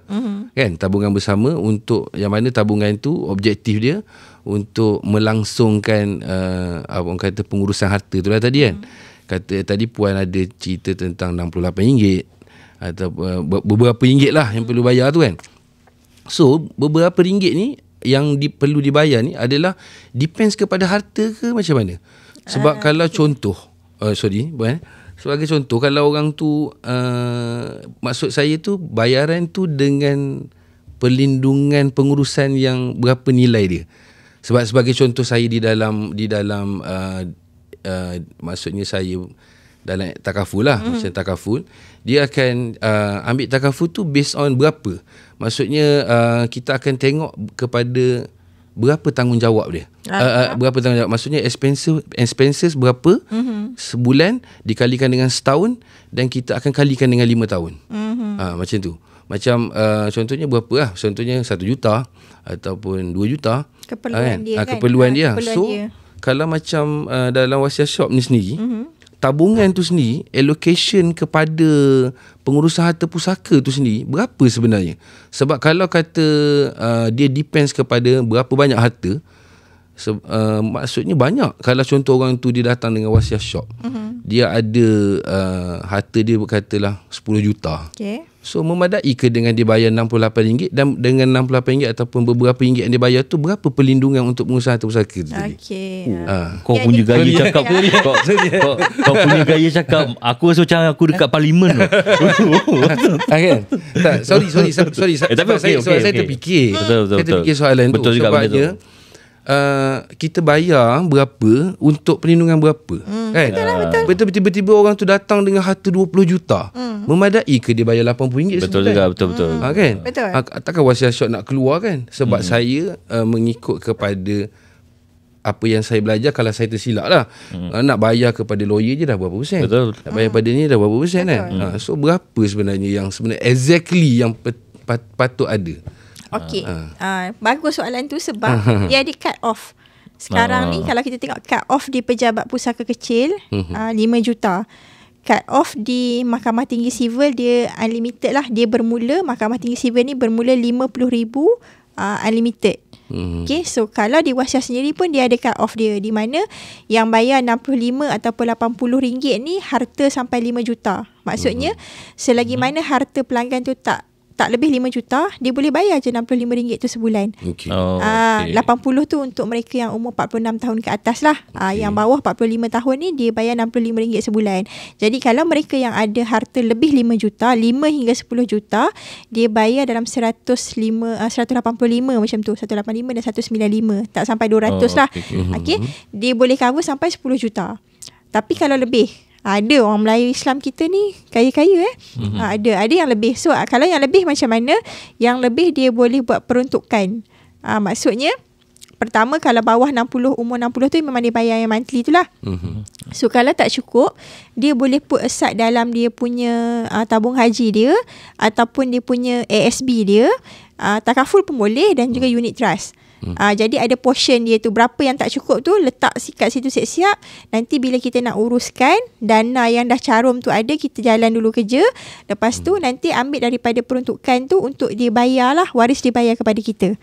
Kan? Tabungan bersama untuk yang mana tabungan tu objektif dia untuk melangsungkan orang kata pengurusan harta tu lah tadi kan. Kata tadi puan ada cerita tentang RM68 atau beberapa ringgit lah yang perlu bayar tu kan. So beberapa ringgit ni yang perlu dibayar ni adalah depends kepada harta ke macam mana? Sebab kalau contoh sebagai contoh, kalau orang tu maksud saya tu bayaran tu dengan perlindungan pengurusan yang berapa nilai dia. Sebab sebagai contoh saya di dalam maksudnya saya dalam takaful lah, macam takaful, dia akan ambil takaful tu based on berapa. Maksudnya kita akan tengok kepada berapa tanggungjawab dia. Berapa tanggungjawab. Maksudnya expenses berapa sebulan dikalikan dengan setahun dan kita akan kalikan dengan 5 tahun. Macam tu. Macam contohnya berapa lah. Contohnya 1 juta ataupun 2 juta. Keperluan dia kan. Keperluan dia. So kalau macam dalam Wasiat Shop ni sendiri, tabungan tu sendiri, allocation kepada pengurusan harta pusaka tu sendiri berapa sebenarnya? Sebab kalau kata dia depends kepada berapa banyak harta, maksudnya banyak. Kalau contoh orang tu dia datang dengan Wasiat Shop, dia ada harta dia berkatalah 10 juta. Okay. So memadai ke dengan dia bayar RM68 dan dengan RM68 ataupun beberapa ringgit yang dia bayar tu berapa perlindungan untuk pengusaha harta pusaka tu tadi? Kau punya gaya cakap kau punya gaya cakap aku rasa macam aku dekat parlimen tu. Kan? Tak, sorry. Saya terfikir. Saya terfikir soalan tu. Sebabnya kita bayar berapa untuk perlindungan berapa, kan? Betul. Tiba-tiba orang tu datang dengan harta 20 juta. Memadai ke dia bayar RM80 betul juga, betul. Kan? Betul. Takkan Wasiat Shop nak keluar kan? Sebab saya mengikut kepada apa yang saya belajar, kalau saya tersilap lah, nak bayar kepada lawyer je dah berapa persen. Betul. Nak bayar pada ni dah berapa persen kan? So berapa sebenarnya yang exactly yang patut ada? Okey. Bagus soalan tu sebab dia ada cut off. Sekarang ni kalau kita tengok cut off di pejabat pusaka kecil 5 juta. Cut off di Mahkamah Tinggi Sivil dia unlimited lah. Dia bermula, Mahkamah Tinggi Sivil ni bermula RM50,000 unlimited. Okay, so kalau di Wasiat sendiri pun dia ada cut off dia, di mana yang bayar RM65 ataupun RM80 ni harta sampai 5 juta. Maksudnya selagi mana harta pelanggan tu tak lebih 5 juta, dia boleh bayar je RM65 tu sebulan. Okay. 80 tu untuk mereka yang umur 46 tahun ke atas lah. Yang bawah 45 tahun ni dia bayar RM65 sebulan. Jadi kalau mereka yang ada harta lebih 5 juta, 5 hingga 10 juta, dia bayar dalam 185 macam tu, 185 dan 195, tak sampai 200 lah. Okay. Dia boleh cover sampai 10 juta. Tapi kalau lebih, ada orang Melayu Islam kita ni kaya-kaya ada yang lebih. So kalau yang lebih macam mana? Yang lebih dia boleh buat peruntukan. Maksudnya pertama, kalau bawah 60, umur 60 tu memang dia bayar yang monthly tu lah. So kalau tak cukup, dia boleh put aside dalam dia punya tabung haji dia ataupun dia punya ASB dia. Takaful pun boleh dan juga unit trust. Jadi ada portion dia tu, berapa yang tak cukup tu letak kat situ siap-siap. Nanti bila kita nak uruskan dana yang dah carum tu ada, kita jalan dulu kerja. Lepas tu nanti ambil daripada peruntukan tu untuk dia bayar lah, waris dia bayar kepada kita.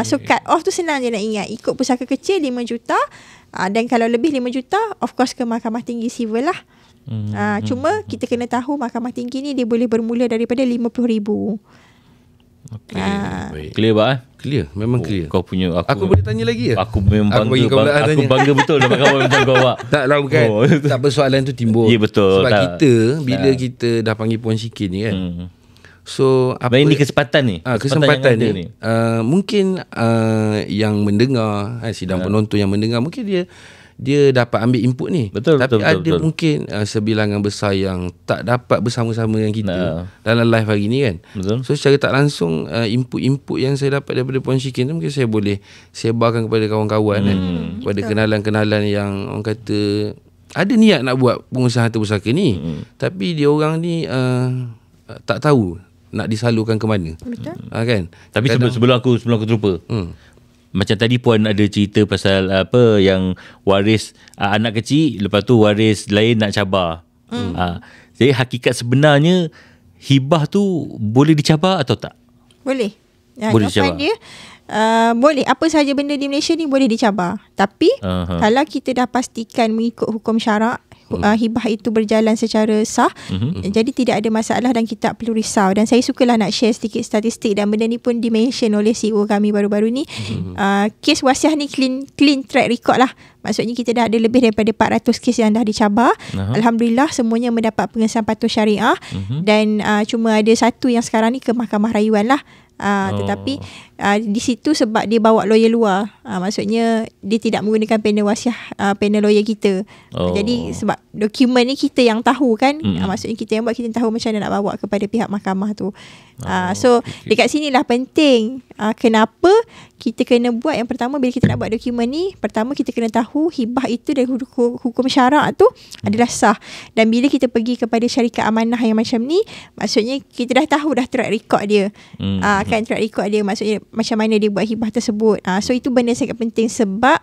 So cut off tu senang je nak ingat. Ikut pusaka kecil 5 juta. Dan kalau lebih 5 juta, of course ke Mahkamah Tinggi Sivil lah. Cuma kita kena tahu Mahkamah Tinggi ni dia boleh bermula daripada RM50,000. Okay, baik. Clear bah? Clear, memang clear. Kau punya Aku boleh tanya lagi ke? Aku memang bagi kau bangga, aku bangga betul dapat kawan macam kau awak. Taklah bukan. Tak persoalan tu timbul. Ya, betul. Sebab tak. kita bila kita dah panggil Puan Syikir ni kan. So apa ini kesempatan ni. Kesempatan yang ni. Mungkin yang mendengar, sidang penonton yang mendengar, mungkin dia dapat ambil input ni. Betul, Tapi betul, ada betul. mungkin sebilangan besar yang tak dapat bersama-sama dengan kita dalam live hari ni kan. Betul. So secara tak langsung input-input yang saya dapat daripada Puan Syikir ni mungkin saya boleh sebarkan kepada kawan-kawan kan. Kepada kenalan-kenalan yang orang kata ada niat nak buat pengusaha harta pusaka ni. Tapi dia orang ni tak tahu nak disalurkan ke mana. Betul. Kan? Tapi sebelum aku terlupa. Macam tadi Puan ada cerita pasal apa yang waris anak kecil, lepas tu waris lain nak cabar. Jadi hakikat sebenarnya hibah tu boleh dicabar atau tak? Boleh. Boleh Jawapan dicabar. dia boleh. Apa sahaja benda di Malaysia ni boleh dicabar. Tapi kalau kita dah pastikan mengikut hukum syarak, hibah itu berjalan secara sah, jadi tidak ada masalah dan kita tak perlu risau. Dan saya sukalah nak share sedikit statistik, dan benda ni pun dimention oleh CEO kami baru-baru ni. Kes wasiah ni clean track record lah. Maksudnya kita dah ada lebih daripada 400 kes yang dah dicabar. Alhamdulillah semuanya mendapat pengesahan patuh syariah. Dan cuma ada satu yang sekarang ni ke Mahkamah Rayuan lah. Tetapi di situ sebab dia bawa lawyer luar, maksudnya dia tidak menggunakan panel wasiah, panel lawyer kita. Jadi sebab dokumen ni kita yang tahu kan, maksudnya kita yang buat, kita tahu macam mana nak bawa kepada pihak mahkamah tu. So dekat sinilah penting kenapa kita kena buat. Yang pertama, bila kita nak buat dokumen ni, pertama kita kena tahu hibah itu dari hukum syarak tu adalah sah. Dan bila kita pergi kepada syarikat amanah yang macam ni, maksudnya kita dah tahu dah track record dia. Kan track record dia, maksudnya macam mana dia buat hibah tersebut. So itu benda sangat penting sebab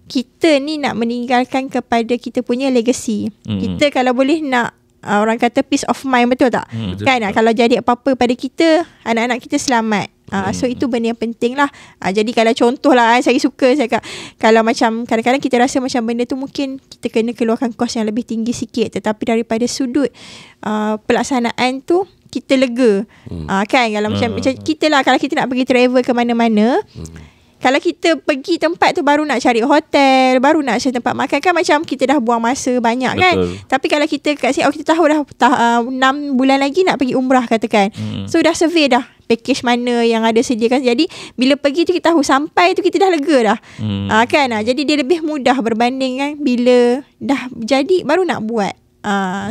kita ni nak meninggalkan kepada kita punya legacy. Kita kalau boleh nak orang kata peace of mind, betul tak? Kan kalau jadi apa-apa pada kita, anak-anak kita selamat. So itu benda yang penting lah. Jadi kalau contoh lah, saya suka saya kalau macam kadang-kadang kita rasa macam benda tu mungkin kita kena keluarkan kos yang lebih tinggi sikit, tetapi daripada sudut pelaksanaan tu kita lega. Kan kalau macam kita lah, kalau kita nak pergi travel ke mana-mana, kalau kita pergi tempat tu baru nak cari hotel, baru nak cari tempat makan, kan macam kita dah buang masa banyak. Betul. Kan. Tapi kalau kita kat sini, kita tahu dah 6 bulan lagi nak pergi umrah katakan. So dah survey dah package mana yang ada sediakan. Jadi bila pergi tu kita tahu, sampai tu kita dah lega dah. Kan. Jadi dia lebih mudah berbanding kan bila dah jadi baru nak buat.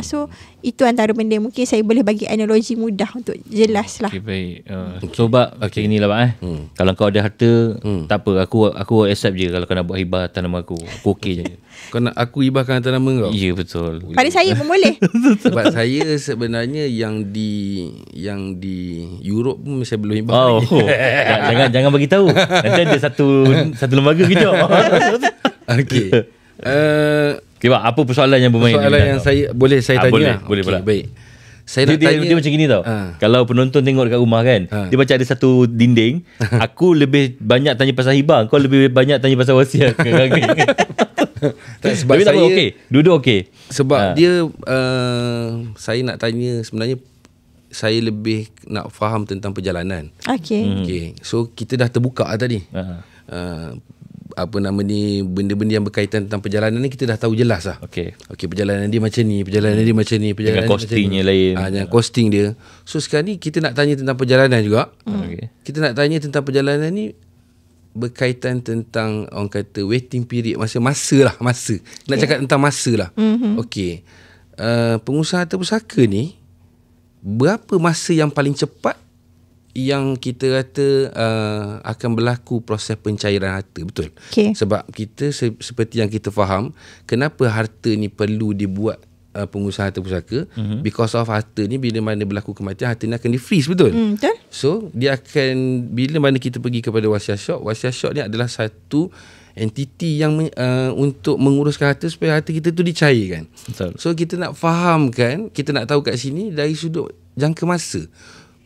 So itu antara benda mungkin saya boleh bagi analogi mudah untuk jelas lah. Okay, baik. Coba macam inilah Pak. Kalau kau ada harta, tak apa, aku accept je. Kalau kau nak buat hibah atas nama aku okey je. Kau nak aku hibahkan atas nama kau? Ya, betul. Pada saya pun boleh. Sebab saya sebenarnya yang di Europe pun saya belum hibah lagi. Jangan bagi tahu. Nanti ada satu lembaga kejap. Okey. Okay, Pak, apa persoalan yang bermain? Persoalan yang saya boleh saya tanya? Boleh pula. Baik. Saya nak tanya, dia macam gini tau. Kalau penonton tengok dekat rumah kan, dia macam ada satu dinding. Aku lebih banyak tanya pasal hibah, kau lebih banyak tanya pasal wasiat. Sebab tapi tak apa, okey. Duduk okey. Sebab dia saya nak tanya, sebenarnya saya lebih nak faham tentang perjalanan. Okey. So kita dah terbuka tadi. Apa nama ni, benda-benda yang berkaitan tentang perjalanan ni kita dah tahu jelas lah. Okey, perjalanan dia macam ni, perjalanan dia macam ni, perjalanan dengan costingnya lain. Dengan costing dia. So sekarang ni kita nak tanya tentang perjalanan juga. Kita nak tanya tentang perjalanan ni berkaitan tentang orang kata waiting period, masa lah. Nak cakap tentang masa lah. Okey. Pengusaha harta pusaka ni, berapa masa yang paling cepat yang kita kata akan berlaku proses pencairan harta, betul? Sebab kita seperti yang kita faham, kenapa harta ni perlu dibuat pengusaha harta pusaka, because of harta ni bila mana berlaku kematian, harta ni akan di-freeze, betul? Betul. So dia akan, bila mana kita pergi kepada wasiat shop ni adalah satu entiti yang untuk menguruskan harta supaya harta kita tu dicairkan. Betul. So kita nak fahamkan, kita nak tahu kat sini dari sudut jangka masa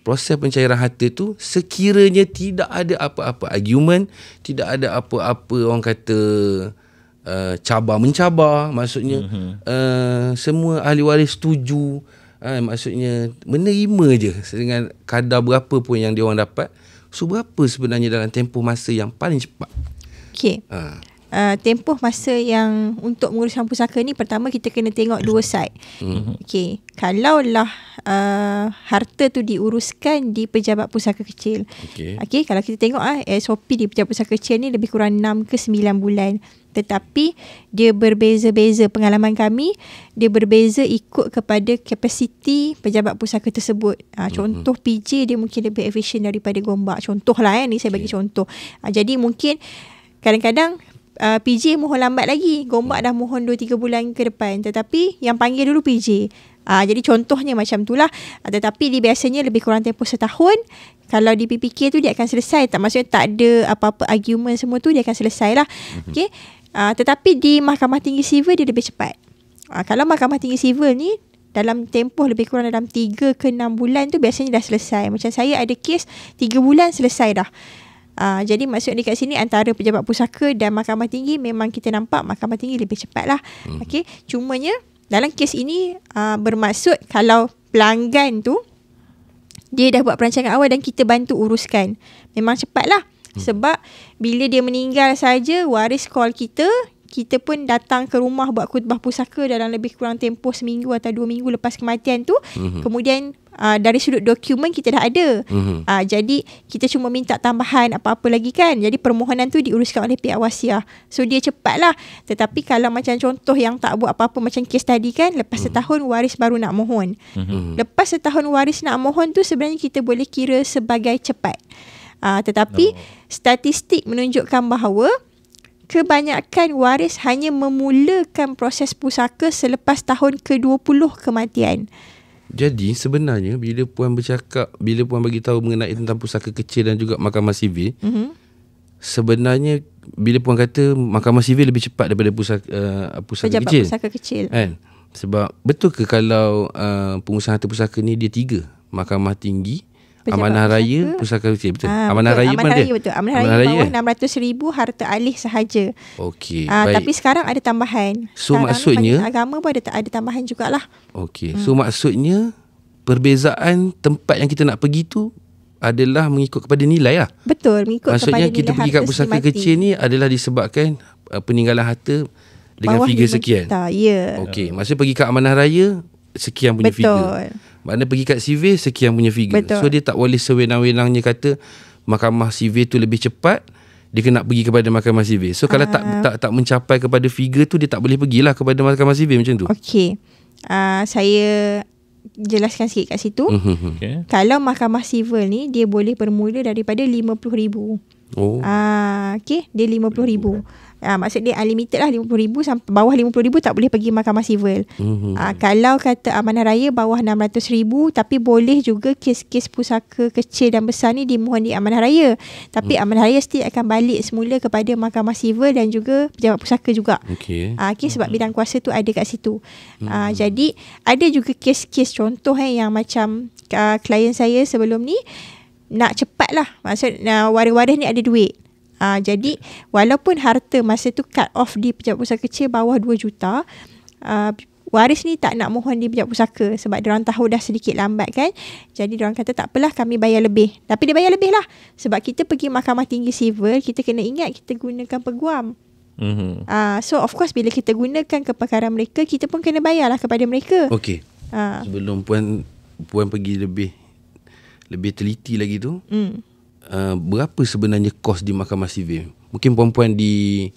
proses pencairan harta tu, sekiranya tidak ada apa-apa argument, tidak ada apa-apa orang kata cabar-mencabar, maksudnya semua ahli waris setuju, Maksudnya menerima je dengan kadar berapa pun yang dia orang dapat. So berapa sebenarnya dalam tempoh masa yang paling cepat? Okey. Tempoh masa yang untuk menguruskan pusaka ni, pertama kita kena tengok dua side. Okey, kalaulah harta tu diuruskan di pejabat pusaka kecil. Okey, kalau kita tengok SOP di pejabat pusaka kecil ni lebih kurang 6 ke 9 bulan. Tetapi dia berbeza-beza, pengalaman kami dia berbeza ikut kepada kapasiti pejabat pusaka tersebut. Contoh PJ dia mungkin lebih efisien daripada Gombak. Contohlah ni saya bagi contoh. Jadi mungkin kadang-kadang PJ mohon lambat lagi, Gombak dah mohon 2-3 bulan ke depan, tetapi yang panggil dulu PJ. Jadi contohnya macam itulah. Tetapi dia biasanya lebih kurang tempoh setahun. Kalau di PPK tu dia akan selesai. Tak, maksudnya tak ada apa-apa argument semua tu, dia akan selesai lah. Okay. Tetapi di Mahkamah Tinggi Sivil dia lebih cepat. Kalau Mahkamah Tinggi Sivil ni dalam tempoh lebih kurang dalam 3 ke 6 bulan tu biasanya dah selesai. Macam saya ada kes 3 bulan selesai dah. Jadi maksud dekat sini antara pejabat pusaka dan Mahkamah Tinggi memang kita nampak Mahkamah Tinggi lebih cepat lah. Okay. Cumanya dalam kes ini bermaksud kalau pelanggan tu dia dah buat perancangan awal dan kita bantu uruskan, memang cepat lah. Sebab bila dia meninggal saja, waris call kita pun datang ke rumah buat khutbah pusaka dalam lebih kurang tempoh seminggu atau 2 minggu lepas kematian tu. Kemudian dari sudut dokumen kita dah ada. Jadi kita cuma minta tambahan apa-apa lagi kan. Jadi permohonan tu diuruskan oleh pihak wasiah. So dia cepat lah. Tetapi kalau macam contoh yang tak buat apa-apa macam kes tadi kan, lepas setahun waris baru nak mohon. Lepas setahun waris nak mohon tu sebenarnya kita boleh kira sebagai cepat. Tetapi statistik menunjukkan bahawa kebanyakan waris hanya memulakan proses pusaka selepas tahun ke-20 kematian. Jadi sebenarnya bila Puan bagi tahu mengenai tentang pusaka kecil dan juga Mahkamah Sivil, sebenarnya bila Puan kata Mahkamah Sivil lebih cepat daripada pusaka pejabat kecil. Pusaka kecil. Kan? Sebab betul ke kalau pengurusan harta pusaka ni dia 3, Mahkamah Tinggi, Pejabat Amanah Raya, pusaka kecil, betul? Amanah Raya mana dia? betul. Amanah Raya bawah 600,000 harta alih sahaja. Okey, baik. Tapi sekarang ada tambahan. So sekarang maksudnya agama pun ada tambahan jugalah. Okey. So maksudnya perbezaan tempat yang kita nak pergi tu adalah mengikut kepada nilai lah. Betul, mengikut maksudnya kepada kita nilai pergi kat pusaka kecil ni adalah disebabkan peninggalan harta dengan bawah figure 5 sekian. juta, ya. Okey, maksudnya pergi kat Amanah Raya sekian punya figure. Maknanya pergi kat sivil sekian punya figure. Betul. So dia tak boleh sewenang-wenangnya kata Mahkamah Sivil tu lebih cepat, dia kena pergi kepada Mahkamah Sivil. So kalau tak mencapai kepada figure tu, dia tak boleh pergilah kepada Mahkamah Sivil macam tu. Okey. Saya jelaskan sikit kat situ. Okay. Kalau Mahkamah Sivil ni dia boleh bermula daripada 50,000. Okey, dia 50,000. Maksud dia unlimited lah, 50,000 sampai bawah 50,000 tak boleh pergi Mahkamah Sivil. Kalau kata Amanah Raya bawah 600,000, tapi boleh juga kes-kes pusaka kecil dan besar ni dimohon di Amanah Raya. Tapi Amanah Raya still akan balik semula kepada Mahkamah Sivil dan juga pejabat pusaka juga. Okey. Sebab bidang kuasa tu ada kat situ. Jadi ada juga kes-kes contoh yang macam klien saya sebelum ni nak cepat lah. Maksud waris-waris ni ada duit. Jadi walaupun harta masa tu cut off di pejabat pusaka kecil bawah 2 juta, waris ni tak nak mohon di pejabat pusaka sebab diorang tahu dah sedikit lambat kan. Jadi diorang kata tak apalah, kami bayar lebih. Tapi dia bayar lebih lah. Sebab kita pergi Mahkamah Tinggi Sivil, kita kena ingat kita gunakan peguam. So of course bila kita gunakan keperkaraan mereka, kita pun kena bayar lah kepada mereka. Okey. Sebelum Puan pergi lebih teliti lagi tu, berapa sebenarnya kos di Mahkamah Sivil? Mungkin puan-puan di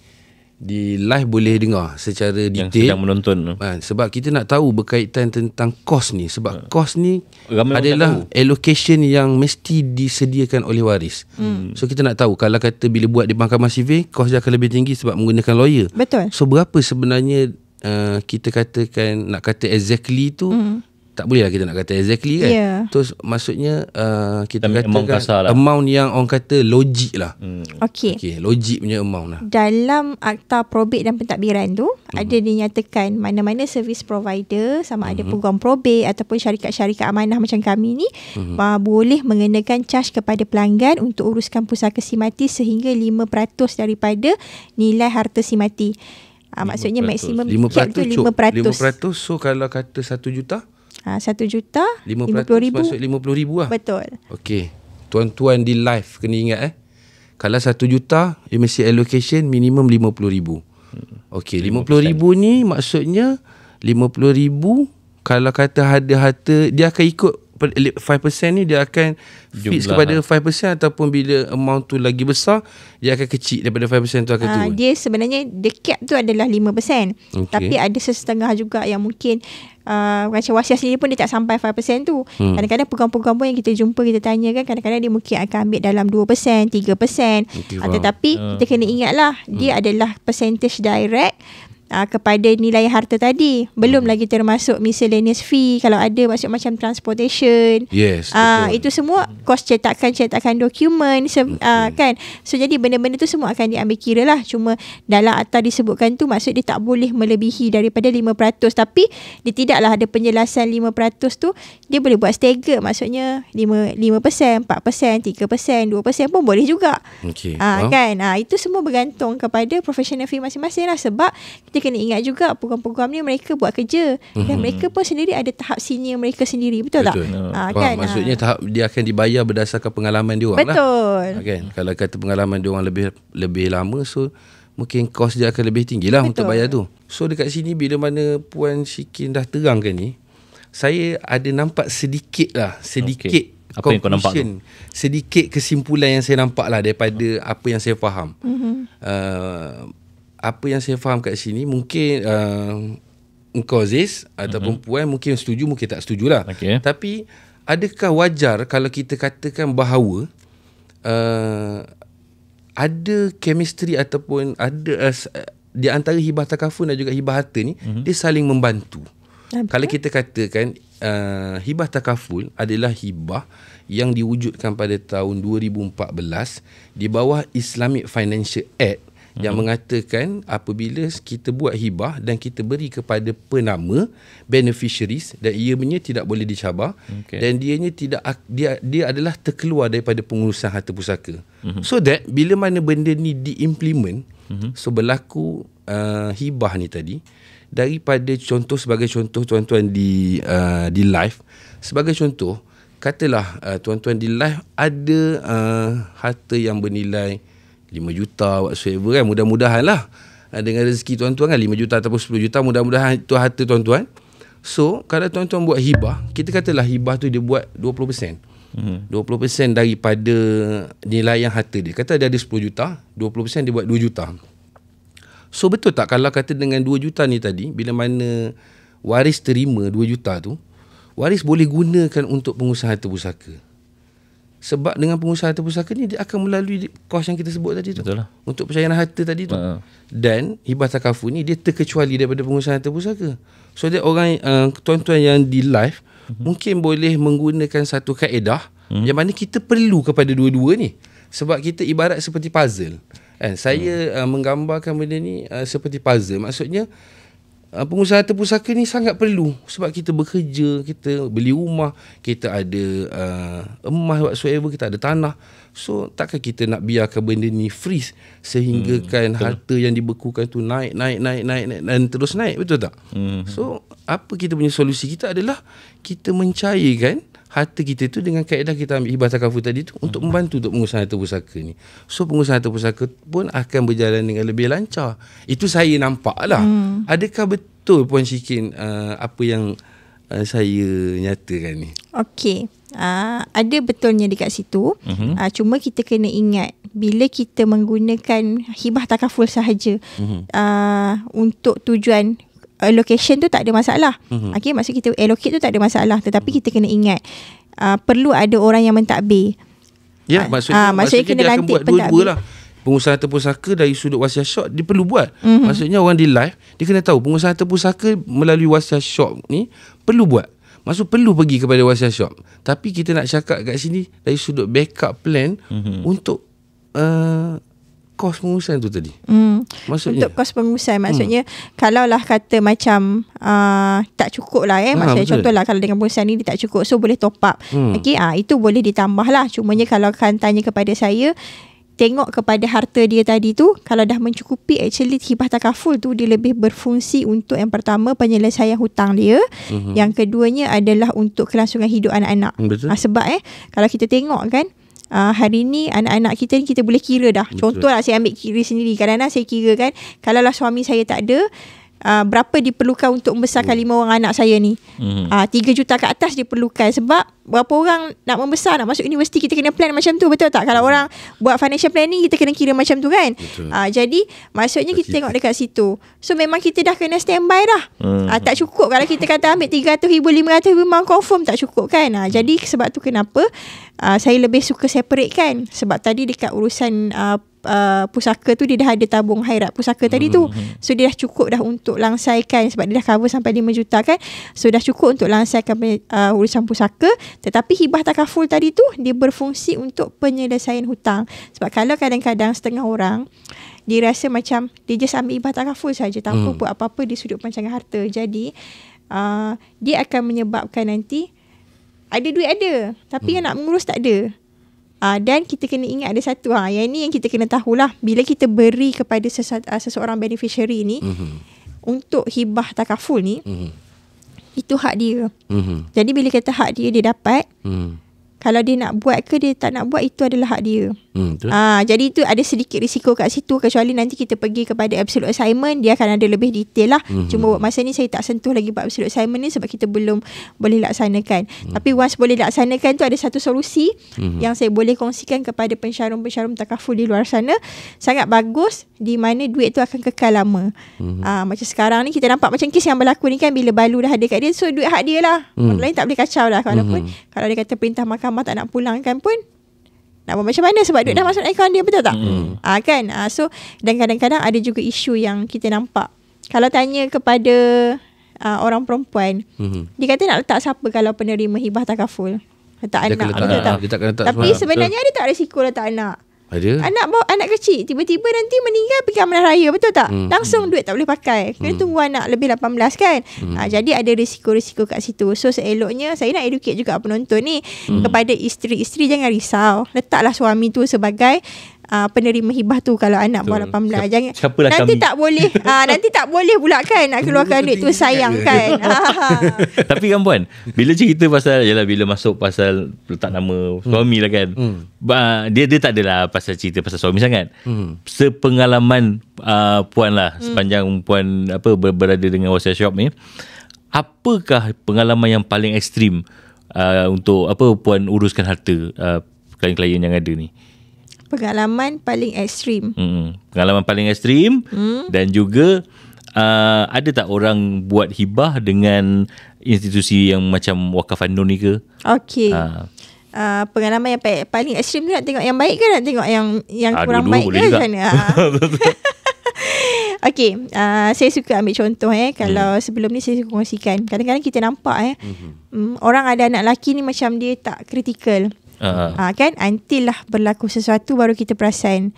live boleh dengar secara detail yang sedang menonton. Sebab kita nak tahu berkaitan tentang kos ni. Sebab kos ni ramai adalah allocation yang mesti disediakan oleh waris. So kita nak tahu kalau kata bila buat di Mahkamah Sivil, kos dia akan lebih tinggi sebab menggunakan lawyer. Betul. So berapa sebenarnya kita katakan, nak kata exactly tu, tak boleh lah kita nak kata exactly kan. Terus maksudnya kita katakan amount yang orang kata logik lah. Okey, logik punya amount lah. Dalam akta probate dan pentadbiran tu ada dinyatakan mana-mana service provider, sama ada peguam probate ataupun syarikat-syarikat amanah macam kami ni, boleh mengenakan charge kepada pelanggan untuk uruskan pusaka si mati sehingga 5% daripada nilai harta si mati. Maksudnya maksimum cap tu 5%. 5%. So kalau kata 1 juta, 1 juta 5% 50,000. masuk 50,000 lah. Betul. Okey. Tuan-tuan di live kena ingat kalau 1 juta you mesti allocation minimum 50,000. Okey, 50,000 ni maksudnya 50,000 kalau kata ada harta dia akan ikut 5% ni dia akan fix kepada 5% ataupun bila amount tu lagi besar dia akan kecil daripada 5% tu akan turun. Dia sebenarnya the cap tu adalah 5%. Okay. Tapi ada sesetengah juga yang mungkin macam wasiat sendiri pun dia tak sampai 5% tu. Kadang-kadang peguam-peguam pun yang kita jumpa, kita tanya kan, kadang-kadang dia mungkin akan ambil dalam 2%, 3%. Tetapi kita kena ingatlah dia adalah percentage direct kepada nilai harta tadi. Belum lagi termasuk miscellaneous fee kalau ada, maksud macam transportation. Yes, itu semua kos cetakan dokumen kan. So jadi benda-benda tu semua akan diambil kira lah. Cuma dalam akta disebutkan tu maksud dia tak boleh melebihi daripada 5%. Tapi dia tidaklah ada penjelasan 5% tu dia boleh buat stagger. Maksudnya 5%, 4%, 3%, 2% pun boleh juga. Kan. Itu semua bergantung kepada professional fee masing-masing lah. Sebab kita kena ingat juga program-program ni mereka buat kerja dan mereka pun sendiri ada tahap senior mereka sendiri. Betul tak? Kan? Maksudnya tahap dia akan dibayar berdasarkan pengalaman dia orang. Betul. Kan? Kalau kata pengalaman dia orang lebih lama, so mungkin kos dia akan lebih tinggi lah untuk bayar tu. So dekat sini bila mana Puan Shikin dah terangkan ni, saya ada nampak sedikit apa yang kau nampak tu? Sedikit kesimpulan yang saya nampak lah daripada apa yang saya faham. Apa yang saya faham kat sini mungkin engkau Aziz ataupun Puan mungkin setuju, mungkin tak setujulah. Tapi adakah wajar kalau kita katakan bahawa ada chemistry ataupun ada di antara hibah takaful dan juga hibah harta ni dia saling membantu. Kalau kita katakan hibah takaful adalah hibah yang diwujudkan pada tahun 2014 di bawah Islamic Financial Act yang mengatakan apabila kita buat hibah dan kita beri kepada penama beneficiaries dan ianya tidak boleh dicabar dan dia adalah terkeluar daripada pengurusan harta pusaka. So that bila mana benda ni diimplement, so berlaku hibah ni tadi daripada contoh, sebagai contoh tuan-tuan di live, sebagai contoh katalah tuan-tuan di live ada harta yang bernilai 5 juta whatsoever kan, mudah-mudahan lah dengan rezeki tuan-tuan kan 5 juta ataupun 10 juta, mudah-mudahan itu harta tuan-tuan. So kalau tuan-tuan buat hibah, kita katalah hibah tu dia buat 20%. 20% daripada nilai yang harta dia. Kata dia ada 10 juta, 20% dia buat 2 juta. So betul tak kalau kata dengan 2 juta ni tadi, bila mana waris terima 2 juta tu, waris boleh gunakan untuk pengusaha harta pusaka. Sebab dengan pengusaha harta pusaka ni dia akan melalui kos yang kita sebut tadi tu. Betul lah. Untuk percayaan harta tadi tu. Dan hibah takaful ni dia terkecuali daripada pengusaha harta pusaka. So dia orang tuan-tuan yang di live mungkin boleh menggunakan satu kaedah yang mana kita perlu kepada dua-dua ni. Sebab kita ibarat seperti puzzle. Saya menggambarkan benda ni seperti puzzle. Maksudnya pengusaha harta pusaka ni sangat perlu sebab kita bekerja, kita beli rumah, kita ada emas whatsoever, kita ada tanah. So takkan kita nak biarkan benda ni freeze sehingga kan harta yang dibekukan tu naik dan terus naik, betul tak? So apa kita punya solusi kita adalah kita mencairkan harta kita tu dengan kaedah kita ambil hibah takaful tadi tu untuk membantu untuk pengusaha harta pusaka ni. So pengusaha harta pusaka pun akan berjalan dengan lebih lancar. Itu saya nampak lah. Adakah betul Puan Shikin apa yang saya nyatakan ni? Okey. Ada betulnya dekat situ. Cuma kita kena ingat bila kita menggunakan hibah takaful sahaja untuk tujuan allocation tu tak ada masalah. Okay, maksud kita allocate tu tak ada masalah. Tetapi kita kena ingat perlu ada orang yang mentadbir. Ya, maksudnya kena dia akan buat dua-dua lah. Pengusaha harta pusaka dari sudut wasiat syok dia perlu buat. Maksudnya orang di live dia kena tahu pengusaha harta pusaka melalui wasiat syok ni perlu buat. Maksud perlu pergi kepada wasiat syok. Tapi kita nak cakap kat sini dari sudut backup plan untuk kos pengurusan tu tadi. Maksudnya untuk kos pengurusan maksudnya kalaulah kata macam tak cukup lah maksudnya contohlah kalau dengan pengurusan ni dia tak cukup, so boleh top up. Okey, itu boleh ditambah lah. Cumanya kalau kan tanya kepada saya, tengok kepada harta dia tadi tu, kalau dah mencukupi, actually hibah takaful tu dia lebih berfungsi untuk yang pertama penyelesaian hutang dia, yang keduanya adalah untuk kelangsungan hidup anak-anak. Betul. Sebab kalau kita tengok kan, hari ni anak-anak kita ni kita boleh kira dah. Contoh lah, saya ambil kira sendiri. Kadang-kadang saya kira kan, kalau lah suami saya tak ada, berapa diperlukan untuk membesarkan 5 orang anak saya ni. 3 juta ke atas diperlukan. Sebab berapa orang nak membesar, nak masuk universiti, kita kena plan macam tu, betul tak? Kalau orang buat financial planning, kita kena kira macam tu kan. Jadi maksudnya kita tengok dekat situ. So memang kita dah kena standby dah. Tak cukup kalau kita kata ambil 300,000, 500,000, memang confirm tak cukup kan. Jadi sebab tu kenapa saya lebih suka separate kan. Sebab tadi dekat urusan pusaka tu, dia dah ada tabung khairat pusaka tadi tu. So dia dah cukup dah untuk langsaikan, sebab dia dah cover sampai 5 juta kan. So dah cukup untuk langsaikan urusan pusaka. Tetapi hibah takaful tadi tu, dia berfungsi untuk penyelesaian hutang. Sebab kalau kadang-kadang setengah orang dia rasa macam dia just ambil hibah takaful saja tanpa buat apa-apa di sudut pancangan harta. Jadi dia akan menyebabkan nanti ada duit ada, tapi yang nak mengurus tak ada. Dan kita kena ingat ada satu, yang ni yang kita kena tahulah, bila kita beri kepada seseorang beneficiary ni untuk hibah takaful ni, itu hak dia. Jadi bila kata hak dia, dia dapat. Kalau dia nak buat ke dia tak nak buat, itu adalah hak dia. Jadi itu ada sedikit risiko kat situ. Kecuali nanti kita pergi kepada absolute assignment, dia akan ada lebih detail lah. Cuma buat masa ni saya tak sentuh lagi buat absolute assignment ni, sebab kita belum boleh laksanakan. Tapi once boleh laksanakan tu, ada satu solusi yang saya boleh kongsikan kepada pensyarum-pensyarum takaful di luar sana. Sangat bagus, di mana duit tu akan kekal lama. Macam sekarang ni kita nampak macam kes yang berlaku ni kan, bila balu dah ada kat dia, so duit hak dia lah. Orang lain tak boleh kacau lah. Walaupun kalau dia kata perintah mahkamah tak nak pulangkan pun, nak buat macam mana, sebab duit dah masuk akaun dia, betul tak? Kan? So dan kadang-kadang ada juga isu yang kita nampak. Kalau tanya kepada orang perempuan, dia kata nak letak siapa kalau penerima hibah takaful? Letak anak, betul tak? Dia takkan letak tapi sebenarnya ada tak risiko letak anak? Ada. Anak kecil tiba-tiba nanti meninggal pergi amanah raya, betul tak? Langsung duit tak boleh pakai. Kena tunggu anak lebih 18 kan. Jadi ada risiko-risiko kat situ. So seeloknya saya nak educate juga penonton ni, kepada isteri-isteri, jangan risau. Letaklah suami tu sebagai penerima hibah tu kalau anak bawah 18. Jangan nanti kami tak boleh nanti tak boleh pula kan nak keluarkan duit tu, sayang kan. Tapi kan puan, bila cerita pasal, yalah, bila masuk pasal letak nama suami lah kan, dia tak adalah pasal cerita pasal suami sangat. Sepengalaman puan lah, sepanjang puan berada dengan Wasiah Shop ni, apakah pengalaman yang paling ekstrim untuk puan uruskan harta klien-klien yang ada ni? Pengalaman paling ekstrim. Pengalaman paling ekstrim. Dan juga ada tak orang buat hibah dengan institusi yang macam Wakaf An-Nur ni ke? Okey. Pengalaman yang paling ekstrim tu, nak tengok yang baik ke nak tengok yang kurang baik ke macam mana? Okey, saya suka ambil contoh kalau sebelum ni saya suka kongsikan. Kadang-kadang kita nampak orang ada anak lelaki ni macam dia tak kritikal. Kan, until lah berlaku sesuatu baru kita perasan.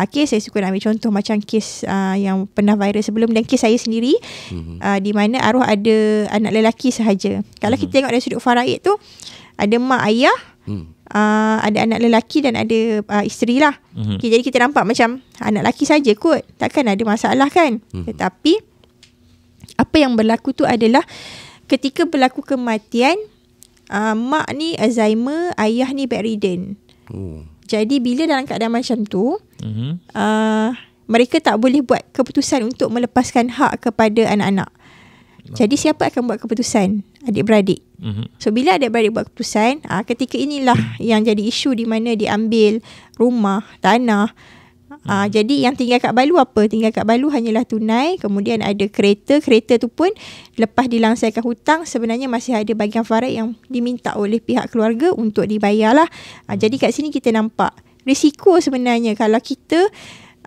Okay, saya suka nak ambil contoh macam kes yang pernah viral sebelum, dan kes saya sendiri, di mana arwah ada anak lelaki sahaja. Kalau kita tengok dari sudut faraid tu, ada mak ayah, ada anak lelaki dan ada isteri lah. Okay, jadi kita nampak macam anak lelaki saja kot, takkan ada masalah kan. Tetapi apa yang berlaku tu adalah ketika berlaku kematian, mak ni Alzheimer, ayah ni bedridden. Jadi bila dalam keadaan macam tu, mereka tak boleh buat keputusan untuk melepaskan hak kepada anak-anak. Jadi siapa akan buat keputusan? Adik-beradik. So bila adik-beradik buat keputusan, ketika inilah yang jadi isu, di mana diambil rumah, tanah. Jadi yang tinggal kat balu apa? Tinggal kat balu hanyalah tunai, kemudian ada kereta. Kereta tu pun lepas dilangsaikan hutang, sebenarnya masih ada bahagian faraid yang diminta oleh pihak keluarga untuk dibayar lah. Jadi kat sini kita nampak risiko sebenarnya kalau kita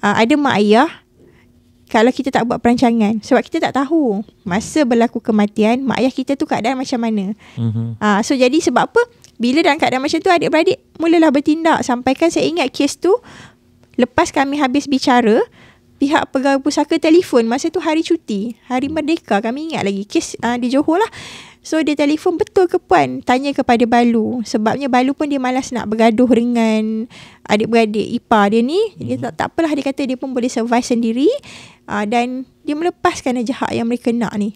ada mak ayah, kalau kita tak buat perancangan. Sebab kita tak tahu masa berlaku kematian mak ayah kita tu keadaan macam mana. So jadi sebab apa? Bila dalam keadaan macam tu, adik-beradik mulalah bertindak. Sampaikan saya ingat kes tu, lepas kami habis bicara, pihak pegawai pusaka telefon. Masa tu hari cuti, hari merdeka, kami ingat lagi kes di Johor lah. So dia telefon, betul ke puan, tanya kepada Balu. Sebabnya Balu pun dia malas nak bergaduh dengan adik-beradik ipar dia ni. Dia tak apalah, dia kata dia pun boleh survive sendiri. Dan dia melepaskan aja hak yang mereka nak ni.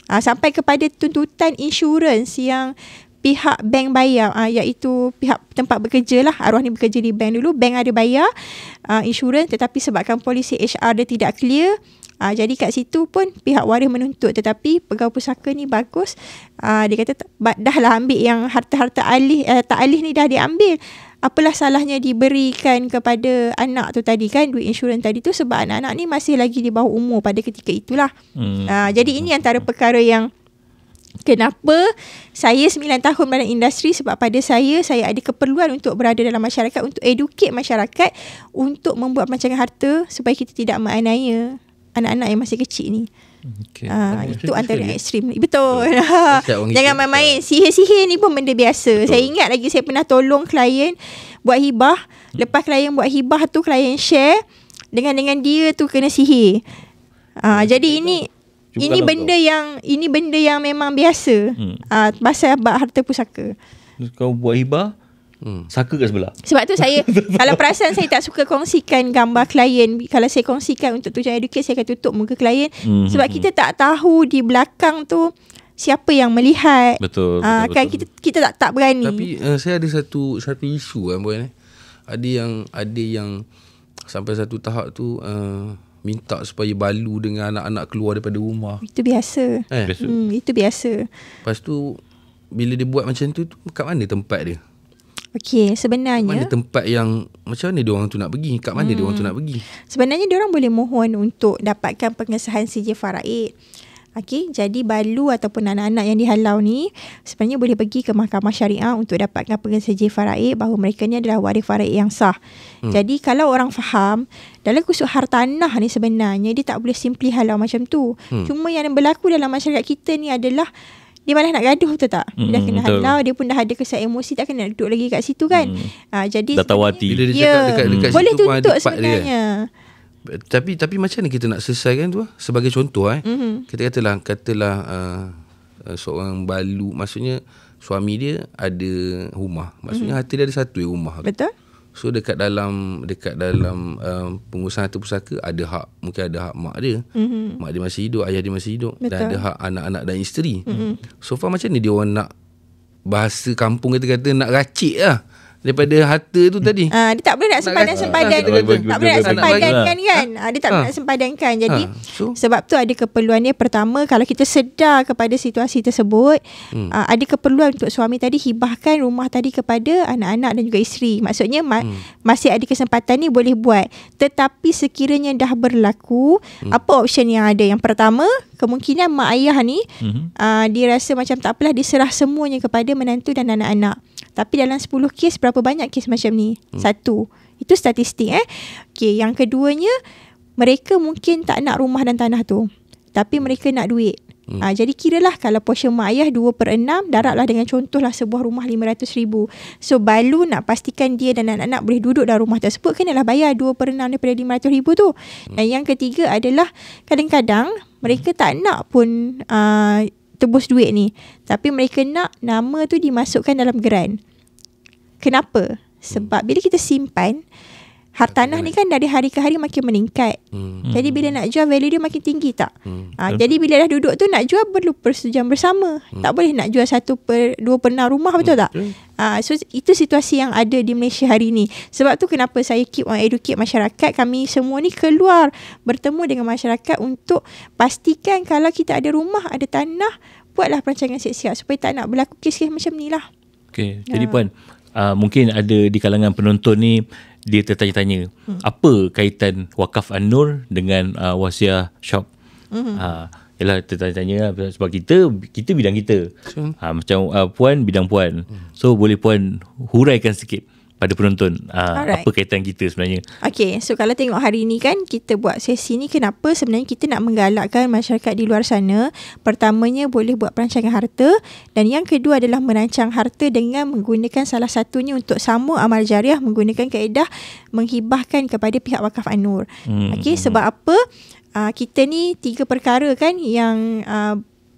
Sampai kepada tuntutan insurans yang pihak bank bayar, iaitu pihak tempat bekerja lah. Arwah ni bekerja di bank dulu. Bank ada bayar insurans, tetapi sebabkan polisi HR dia tidak clear, jadi kat situ pun pihak waris menuntut. Tetapi pegawai pusaka ni bagus. Dia kata dah lah ambil yang harta-harta tak alih ni dah diambil. Apalah salahnya diberikan kepada anak tu tadi kan, duit insurans tadi tu, sebab anak-anak ni masih lagi di bawah umur pada ketika itulah. Jadi ini antara perkara yang kenapa saya 9 tahun dalam industri, sebab pada saya ada keperluan untuk berada dalam masyarakat, untuk educate masyarakat, untuk membuat perancangan harta supaya kita tidak menganiaya anak-anak yang masih kecil ni. Itu antara yang ekstrim. Betul. Jangan main-main. Sihir-sihir ni pun benda biasa. Betul. Saya ingat lagi saya pernah tolong klien buat hibah. Lepas klien buat hibah tu, klien share dengan dia tu kena sihir. Jadi ini benda yang memang biasa. Pasal bab harta pusaka. Kau buat hibah, saka kat sebelah. Sebab tu saya kalau perasan saya tak suka kongsikan gambar klien. Kalau saya kongsikan untuk tujuan educate, saya akan tutup muka klien. Sebab kita tak tahu di belakang tu siapa yang melihat. Betul. Kan kita tak berani. Tapi saya ada satu isu kan Boy. Ada yang sampai satu tahap tu minta supaya Balu dengan anak-anak keluar daripada rumah. Itu biasa. Itu biasa. Lepas tu bila dia buat macam tu, kat mana tempat dia? Okey, sebenarnya mana tempat yang macam mana dia orang tu nak pergi? Kat mana dia orang tu nak pergi? Sebenarnya dia orang boleh mohon untuk dapatkan pengesahan CJ Faraid. Okey, jadi Balu ataupun anak-anak yang dihalau ni sebenarnya boleh pergi ke Mahkamah Syariah untuk dapatkan pengesahan CJ Faraid bahawa mereka ni adalah waris faraid yang sah. Jadi kalau orang faham, dalam kusuk hartanah ni sebenarnya dia tak boleh simply halau macam tu. Cuma yang berlaku dalam masyarakat kita ni adalah dia malah nak gaduh, betul tak? Dia dah kena halau, dia pun dah ada kesan emosi, takkan nak duduk lagi kat situ kan. Jadi dah tahu hati. Bila dia cakap dekat boleh situ tuntut sebenarnya. Tapi macam mana kita nak selesaikan tu? Sebagai contoh kita katalah seorang Balu, maksudnya suami dia ada rumah. Maksudnya harta dia ada satu rumah. Betul. So dekat dalam pengurusan harta pusaka ada hak, mungkin ada hak mak dia. Mak dia masih hidup, ayah dia masih hidup. Betul. Dan ada hak anak-anak dan isteri. So far macam ni dia orang nak, bahasa kampung kata nak racik lah daripada harta tu tadi. Dia tak boleh nak sempadan-sempadan. Tak boleh nak sempadankan kan. Dia tak boleh nak sempadankan. Jadi sebab tu ada keperluan dia. Pertama, kalau kita sedar kepada situasi tersebut, ada keperluan untuk suami tadi hibahkan rumah tadi kepada anak-anak dan juga isteri. Maksudnya masih ada kesempatan ni boleh buat. Tetapi sekiranya dah berlaku, apa option yang ada? Yang pertama, kemungkinan mak ayah ni dia rasa macam tak apalah, diserah semuanya kepada menantu dan anak-anak. Tapi dalam 10 kes, berapa banyak kes macam ni? 1. Itu statistik. Okay, yang keduanya, mereka mungkin tak nak rumah dan tanah tu, tapi mereka nak duit. Jadi kiralah kalau portion mak ayah 2/6, darablah dengan contohlah sebuah rumah 500,000. So Balu nak pastikan dia dan anak-anak boleh duduk dalam rumah tersebut, kenalah bayar 2/6 daripada 500,000 tu. Dan yang ketiga adalah kadang-kadang mereka tak nak pun tebus duit ni, tapi mereka nak nama tu dimasukkan dalam geran. Kenapa? Sebab bila kita simpan, hartanah ni kan dari hari ke hari makin meningkat. Jadi bila nak jual, value dia makin tinggi tak? Jadi bila dah duduk tu nak jual, perlu persetujuan bersama. Tak boleh nak jual 1/2 rumah, betul tak? So itu situasi yang ada di Malaysia hari ni. Sebab tu kenapa saya keep on educate masyarakat. Kami semua ni keluar bertemu dengan masyarakat untuk pastikan kalau kita ada rumah, ada tanah, buatlah perancangan siap-siap supaya tak nak berlaku kes-kes macam ni lah. Okay. Jadi Puan, mungkin ada di kalangan penonton ni dia tertanya-tanya, apa kaitan Wakaf An-Nur dengan Wasiah Shop? Yalah, tertanya-tanya sebab kita bidang kita. Macam Puan bidang Puan. So boleh Puan huraikan sikit pada penonton Alright. apa kaitan kita sebenarnya. Okay, so kalau tengok hari ni kan kita buat sesi ni, kenapa sebenarnya kita nak menggalakkan masyarakat di luar sana? Pertamanya boleh buat perancangan harta, dan yang kedua adalah merancang harta dengan menggunakan salah satunya untuk sambung amal jariah menggunakan kaedah menghibahkan kepada pihak Wakaf An-Nur. Okay, sebab apa? Kita ni 3 perkara kan yang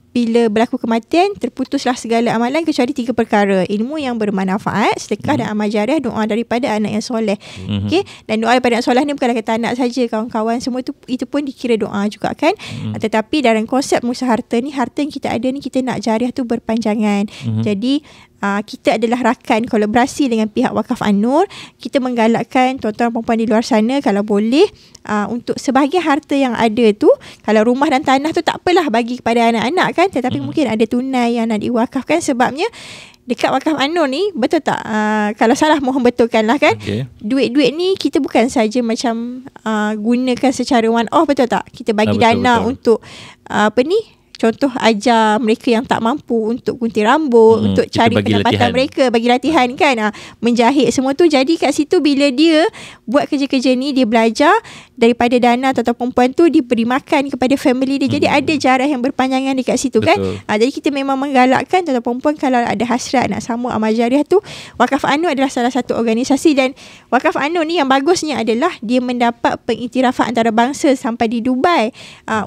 bila berlaku kematian, terputuslah segala amalan kecuali 3 perkara. Ilmu yang bermanfaat, sedekah dan amal jariah, doa daripada anak yang soleh. Okay? Dan doa daripada anak soleh ni bukanlah kata anak saja, kawan-kawan semua itu pun dikira doa juga kan. Tetapi dalam konsep musa harta ni, harta yang kita ada ni kita nak jariah tu berpanjangan. Jadi kita adalah rakan kolaborasi dengan pihak Wakaf An-Nur. Kita menggalakkan tuan-tuan perempuan di luar sana kalau boleh untuk sebahagian harta yang ada tu, kalau rumah dan tanah tu tak apalah bagi kepada anak-anak kan, tetapi mungkin ada tunai yang nak diwakafkan. Sebabnya dekat Wakaf An-Nur ni, betul tak? Kalau salah mohon betulkan lah kan. Duit-duit ni kita bukan saja macam gunakan secara one off, betul tak? Kita bagi dana untuk contoh ajar mereka yang tak mampu untuk gunting rambut, untuk cari pendapatan mereka, bagi latihan kan, menjahit semua tu. Jadi kat situ bila dia buat kerja-kerja ni, dia belajar daripada dana atau perempuan tu, dia beri makan kepada family dia. Jadi ada jariah yang berpanjangan dekat situ. Betul. Kan. Jadi kita memang menggalakkan tuan-tuan perempuan kalau ada hasrat nak sambung amal jariah tu, Wakaf An-Nur adalah salah satu organisasi. Dan Wakaf An-Nur ni yang bagusnya adalah dia mendapat pengiktirafan antarabangsa sampai di Dubai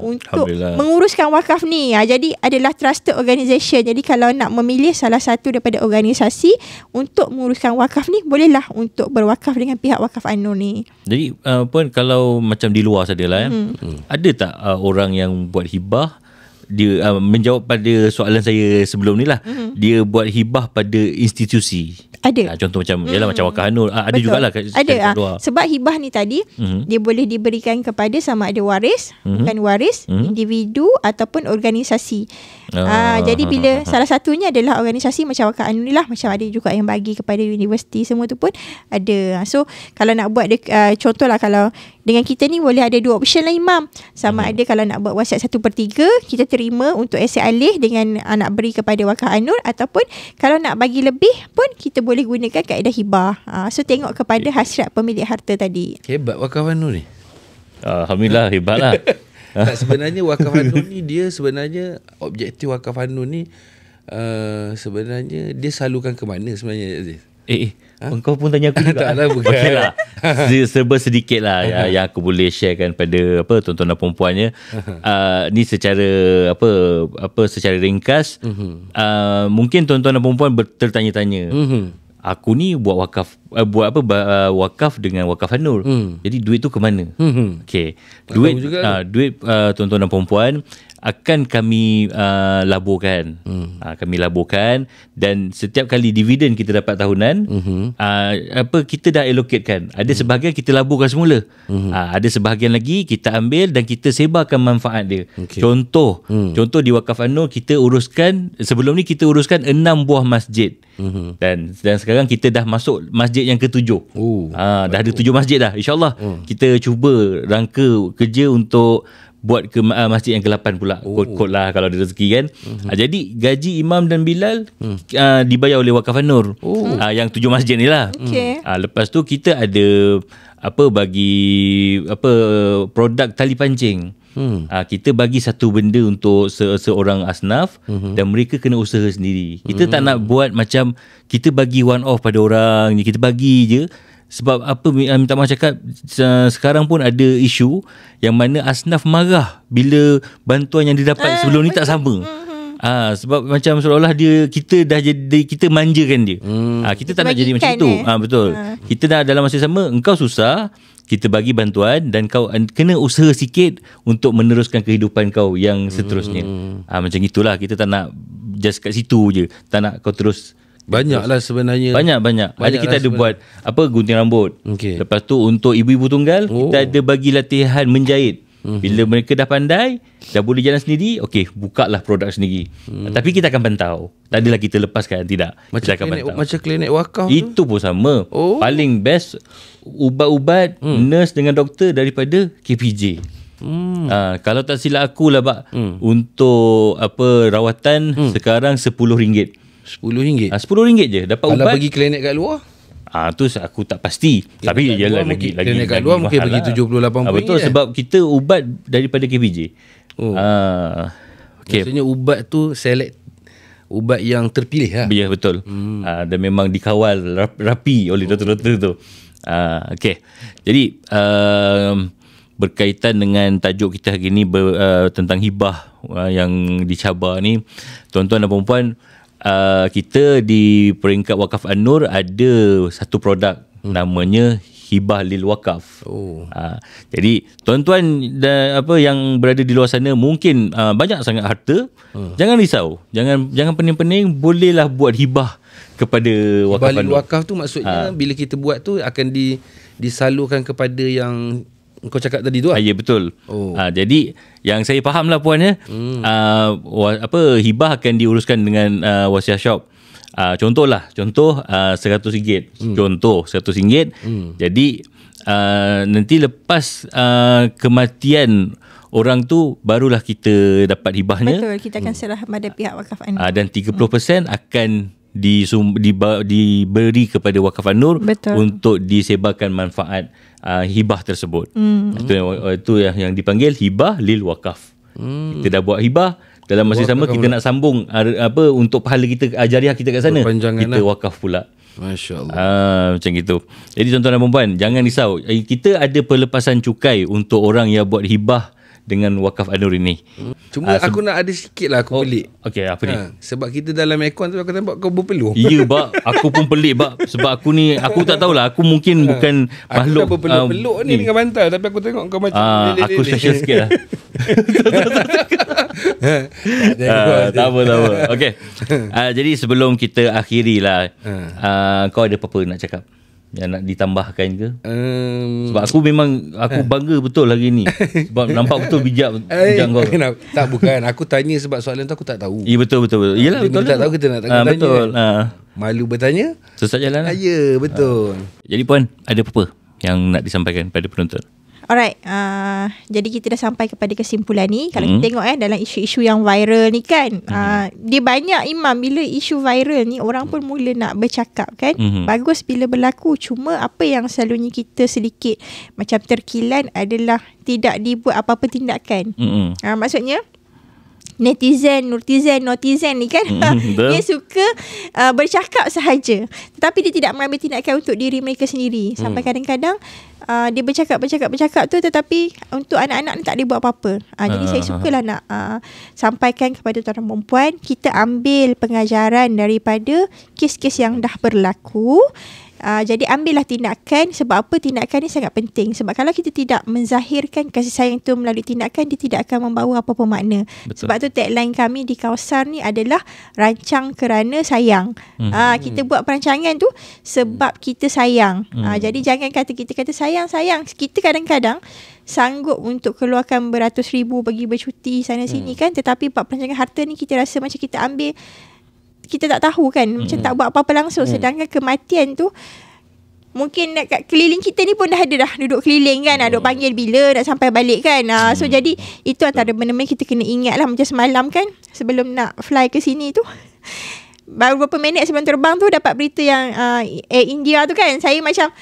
untuk menguruskan wakaf ni. Jadi adalah trusted organisation. Jadi kalau nak memilih salah satu daripada organisasi untuk menguruskan wakaf ni, bolehlah untuk berwakaf dengan pihak Wakaf An-Nur ni. Jadi pun kalau macam di luar sajalah ada tak orang yang buat hibah, dia menjawab pada soalan saya sebelum ni lah, dia buat hibah pada institusi. Ada. Contoh macam yalah macam Wakaf An-Nur, ada jugalah kat luar. Sebab hibah ni tadi dia boleh diberikan kepada sama ada waris, bukan waris, individu ataupun organisasi. Jadi bila salah satunya adalah organisasi macam Wakaf An-Nur ni lah, macam ada juga yang bagi kepada universiti semua tu pun ada. So kalau nak buat contohlah, kalau dengan kita ni boleh ada 2 option lah Imam. Sama ada kalau nak buat wasiat 1/3 kita terima untuk aset alih dengan nak beri kepada Wakaf An-Nur, ataupun kalau nak bagi lebih pun kita boleh gunakan kaedah hibah. So tengok kepada hasrat pemilik harta tadi. Hebat Wakaf An-Nur ni. Alhamdulillah, hebatlah. Tak, sebenarnya Wakaf An-Nur ni, dia sebenarnya objektif Wakaf An-Nur ni sebenarnya dia salurkan ke mana sebenarnya, Aziz? Engkau pun tanya aku juga. Taklah, bukan. Okay lah. Serba sedikit lah yang aku boleh sharekan pada tuan-tuan dan perempuannya. Ni secara secara ringkas. Mungkin tuan-tuan dan perempuan tertanya-tanya. Aku ni buat wakaf, wakaf dengan Wakaf An-Nur. Jadi duit tu ke mana? Okey. Duit tuan-tuan dan perempuan akan kami laburkan. Kami laburkan, dan setiap kali dividen kita dapat tahunan, kita dah allocatekan. Ada sebahagian kita laburkan semula. Ada sebahagian lagi kita ambil dan kita sebarkan manfaat dia. Contoh di Wakaf An-Nur kita uruskan, sebelum ni kita uruskan 6 buah masjid. Dan sekarang kita dah masuk masjid yang ke-7. Dah ada 7 masjid dah, InsyaAllah. Kita cuba rangka kerja untuk buat ke masjid yang ke-8 pula. Kod-kod lah kalau ada rezeki kan. Jadi gaji imam dan Bilal dibayar oleh Wakaf An-Nur. Yang 7 masjid ni lah. Lepas tu kita ada bagi produk tali pancing. Kita bagi satu benda untuk seorang asnaf, dan mereka kena usaha sendiri. Kita tak nak buat macam kita bagi one off pada orang, kita bagi je. Sebab minta maaf cakap, sekarang pun ada isu yang mana asnaf marah bila bantuan yang dia dapat sebelum ni tak sama. Sebab macam seolah-olah kita dah jadi, kita manjakan dia. Kita tak nak jadi macam tu. Betul. Kita dah dalam masa sama, engkau susah, kita bagi bantuan dan kau kena usaha sikit untuk meneruskan kehidupan kau yang seterusnya. Macam itulah, kita tak nak just kat situ je. Tak nak kau terus. Banyaklah sebenarnya. Banyak. Ada kita ada buat gunting rambut. Lepas tu untuk ibu-ibu tunggal, kita ada bagi latihan menjahit. Bila mereka dah pandai, dah boleh jalan sendiri, bukalah produk sendiri. Tapi kita akan pantau. Tak adalah kita lepaskan, tidak. Macam klinik wakaf itu pun sama. Paling best ubat-ubat nurse dengan doktor daripada KPJ. Kalau tak silap aku lah untuk rawatan sekarang RM10. RM10? RM10 je dapat kalau ubat. Kalau pergi klinik kat luar, Tu aku tak pasti. Tapi jangan lagi kat luar mungkin pergi 78 poin. Betul, sebab kita ubat daripada KPJ. Okay. Maksudnya ubat tu select ubat yang terpilih lah. Ya, betul. Dan memang dikawal rapi oleh doktor-doktor tu. Okay. Jadi berkaitan dengan tajuk kita hari ni tentang hibah yang dicabar ni, tuan-tuan dan puan-puan, kita di peringkat Wakaf An-Nur ada satu produk namanya Hibah Lil Wakaf. Jadi tuan-tuan yang berada di luar sana mungkin banyak sangat harta. Jangan risau, jangan pening-pening, bolehlah buat hibah kepada Wakaf An-Nur. Hibah Lil Wakaf tu maksudnya bila kita buat tu akan disalurkan kepada yang kau cakap tadi tu lah. Ya, betul. Jadi yang saya faham lah puan ya, hibah akan diuruskan dengan Wasiah Shop. Contoh RM100. Contoh RM100. Jadi nanti lepas kematian orang tu barulah kita dapat hibahnya. Betul, kita akan serah pada pihak Wakaf An-Nur. Dan 30% akan diberi kepada Wakaf An-Nur untuk disebarkan manfaat hibah tersebut. Itu yang dipanggil Hibah Lil Wakaf. Kita dah buat hibah, dalam masa sama kita nak sambung untuk pahala kita, jariah kita kat sana, kita wakaf pula. Masya-Allah. Macam gitu. Jadi tuan-tuan dan puan-puan, jangan risau. Kita ada pelepasan cukai untuk orang yang buat hibah dengan Wakaf An-Nur ini. Cuma aku nak ada sikit lah aku pelik. Okey, apa ni? Sebab kita dalam aircon tu aku nampak kau berpeluh. Ya, bak. Aku pun pelik, bak. Sebab aku tak tahulah. Aku mungkin bukan makhluk. Aku tak berpeluh ni dengan bantal. Tapi aku tengok kau macam aku special sikit lah. Tak apa. Okey. Jadi sebelum kita akhiri lah, kau ada apa-apa nak cakap? Yang nak ditambahkan ke? Sebab aku bangga betul hari ni. Sebab nampak betul bijak kau. Tak, bukan. Aku tanya sebab soalan tu aku tak tahu. Ya, betul. Yalah, betul. Kita tak tahu, kita nak tanya. Betul. Malu bertanya? Sesat jalan lah. Ya, betul. Jadi puan, ada apa yang nak disampaikan pada penonton? Alright, jadi kita dah sampai kepada kesimpulan ni. Kalau kita tengok dalam isu-isu yang viral ni kan, dia banyak Imam, bila isu viral ni orang pun mula nak bercakap kan. Bagus bila berlaku, cuma apa yang selalunya kita sedikit macam terkilan adalah tidak dibuat apa-apa tindakan. Maksudnya netizen ni kan, dia suka bercakap sahaja, tetapi dia tidak mengambil tindakan untuk diri mereka sendiri. Sampai kadang-kadang dia bercakap tu, tetapi untuk anak-anak ni tak dia buat apa-apa. Jadi saya sukalah nak sampaikan kepada tuan-tuan dan perempuan, kita ambil pengajaran daripada kes-kes yang dah berlaku. Jadi ambillah tindakan. Sebab apa? Tindakan ni sangat penting. Sebab kalau kita tidak menzahirkan kasih sayang itu melalui tindakan, dia tidak akan membawa apa-apa makna. Betul. Sebab tu tagline kami di kawasan ni adalah rancang kerana sayang. Kita buat perancangan tu sebab kita sayang. Jadi jangan kita kata sayang. Kita kadang-kadang sanggup untuk keluarkan beratus ribu bagi bercuti sana sini kan, tetapi buat perancangan harta ni kita rasa macam kita ambil, kita tak tahu kan, macam tak buat apa-apa langsung. Sedangkan kematian tu mungkin dekat keliling kita ni pun dah ada duduk keliling kan, duduk panggil bila nak sampai balik kan. So jadi itu antara benda-benda kita kena ingat lah. Macam semalam kan, sebelum nak fly ke sini tu, baru beberapa minit sebelum terbang tu dapat berita yang Air India tu kan, saya macam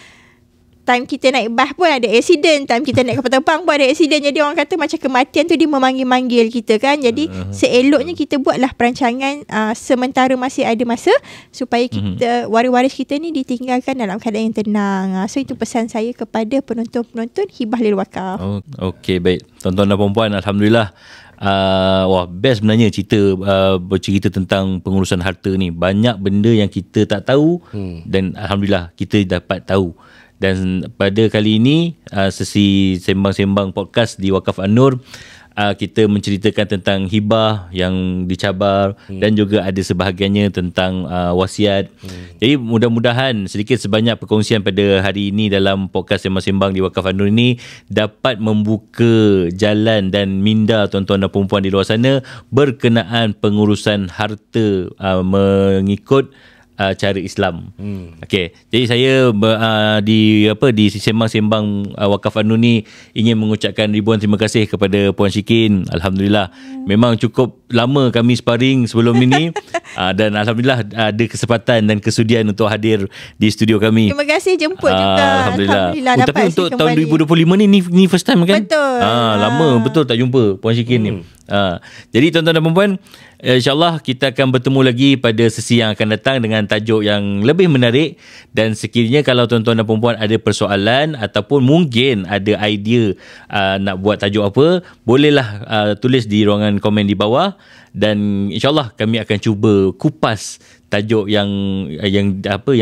time kita naik bas pun ada accident, time kita naik kapal terbang pun ada accident. Jadi orang kata macam kematian tu dia memanggil-manggil kita kan. Jadi seeloknya kita buatlah perancangan sementara masih ada masa, supaya kita waris-waris kita ni ditinggalkan dalam keadaan yang tenang. So itu pesan saya kepada penonton-penonton Hibah Lil Wakaf. Okey, baik. Tuan-tuan dan puan-puan, alhamdulillah. Best sebenarnya bercerita tentang pengurusan harta ni. Banyak benda yang kita tak tahu, dan alhamdulillah kita dapat tahu. Dan pada kali ini, sesi sembang-sembang podcast di Wakaf An-Nur, kita menceritakan tentang hibah yang dicabar, dan juga ada sebahagiannya tentang wasiat. Jadi mudah-mudahan sedikit sebanyak perkongsian pada hari ini dalam podcast sembang-sembang di Wakaf An-Nur ini dapat membuka jalan dan minda tuan-tuan dan perempuan di luar sana berkenaan pengurusan harta mengikut cara Islam. Okey. Jadi saya di sembang-sembang Wakaf An-Nur ni ingin mengucapkan ribuan terima kasih kepada Puan Syikin. Alhamdulillah. Memang cukup lama kami sparring sebelum ini dan alhamdulillah ada kesempatan dan kesudian untuk hadir di studio kami. Terima kasih jemput juga. Alhamdulillah. Dapat Tapi untuk tahun kembali. 2025 ni first time kan? Betul. Lama betul tak jumpa Puan Syikin ni. Jadi tuan-tuan dan puan-puan, InsyaAllah kita akan bertemu lagi pada sesi yang akan datang dengan tajuk yang lebih menarik. Dan sekiranya kalau tuan-tuan dan puan-puan ada persoalan ataupun mungkin ada idea nak buat tajuk apa, bolehlah tulis di ruangan komen di bawah. Dan insyaAllah kami akan cuba kupas tajuk yang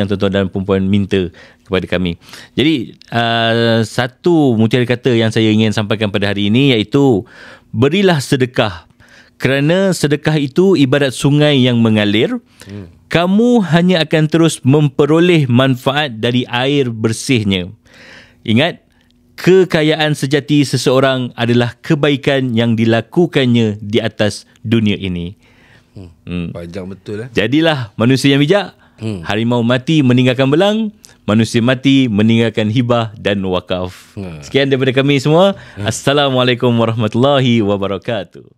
tuan-tuan dan puan-puan minta kepada kami. Jadi satu mutiara kata yang saya ingin sampaikan pada hari ini iaitu berilah sedekah. Kerana sedekah itu ibarat sungai yang mengalir. Kamu hanya akan terus memperoleh manfaat dari air bersihnya. Ingat, kekayaan sejati seseorang adalah kebaikan yang dilakukannya di atas dunia ini. Panjang betul Jadilah manusia yang bijak. Harimau mati meninggalkan belang, manusia mati meninggalkan hibah dan wakaf. Sekian daripada kami semua. Assalamualaikum warahmatullahi wabarakatuh.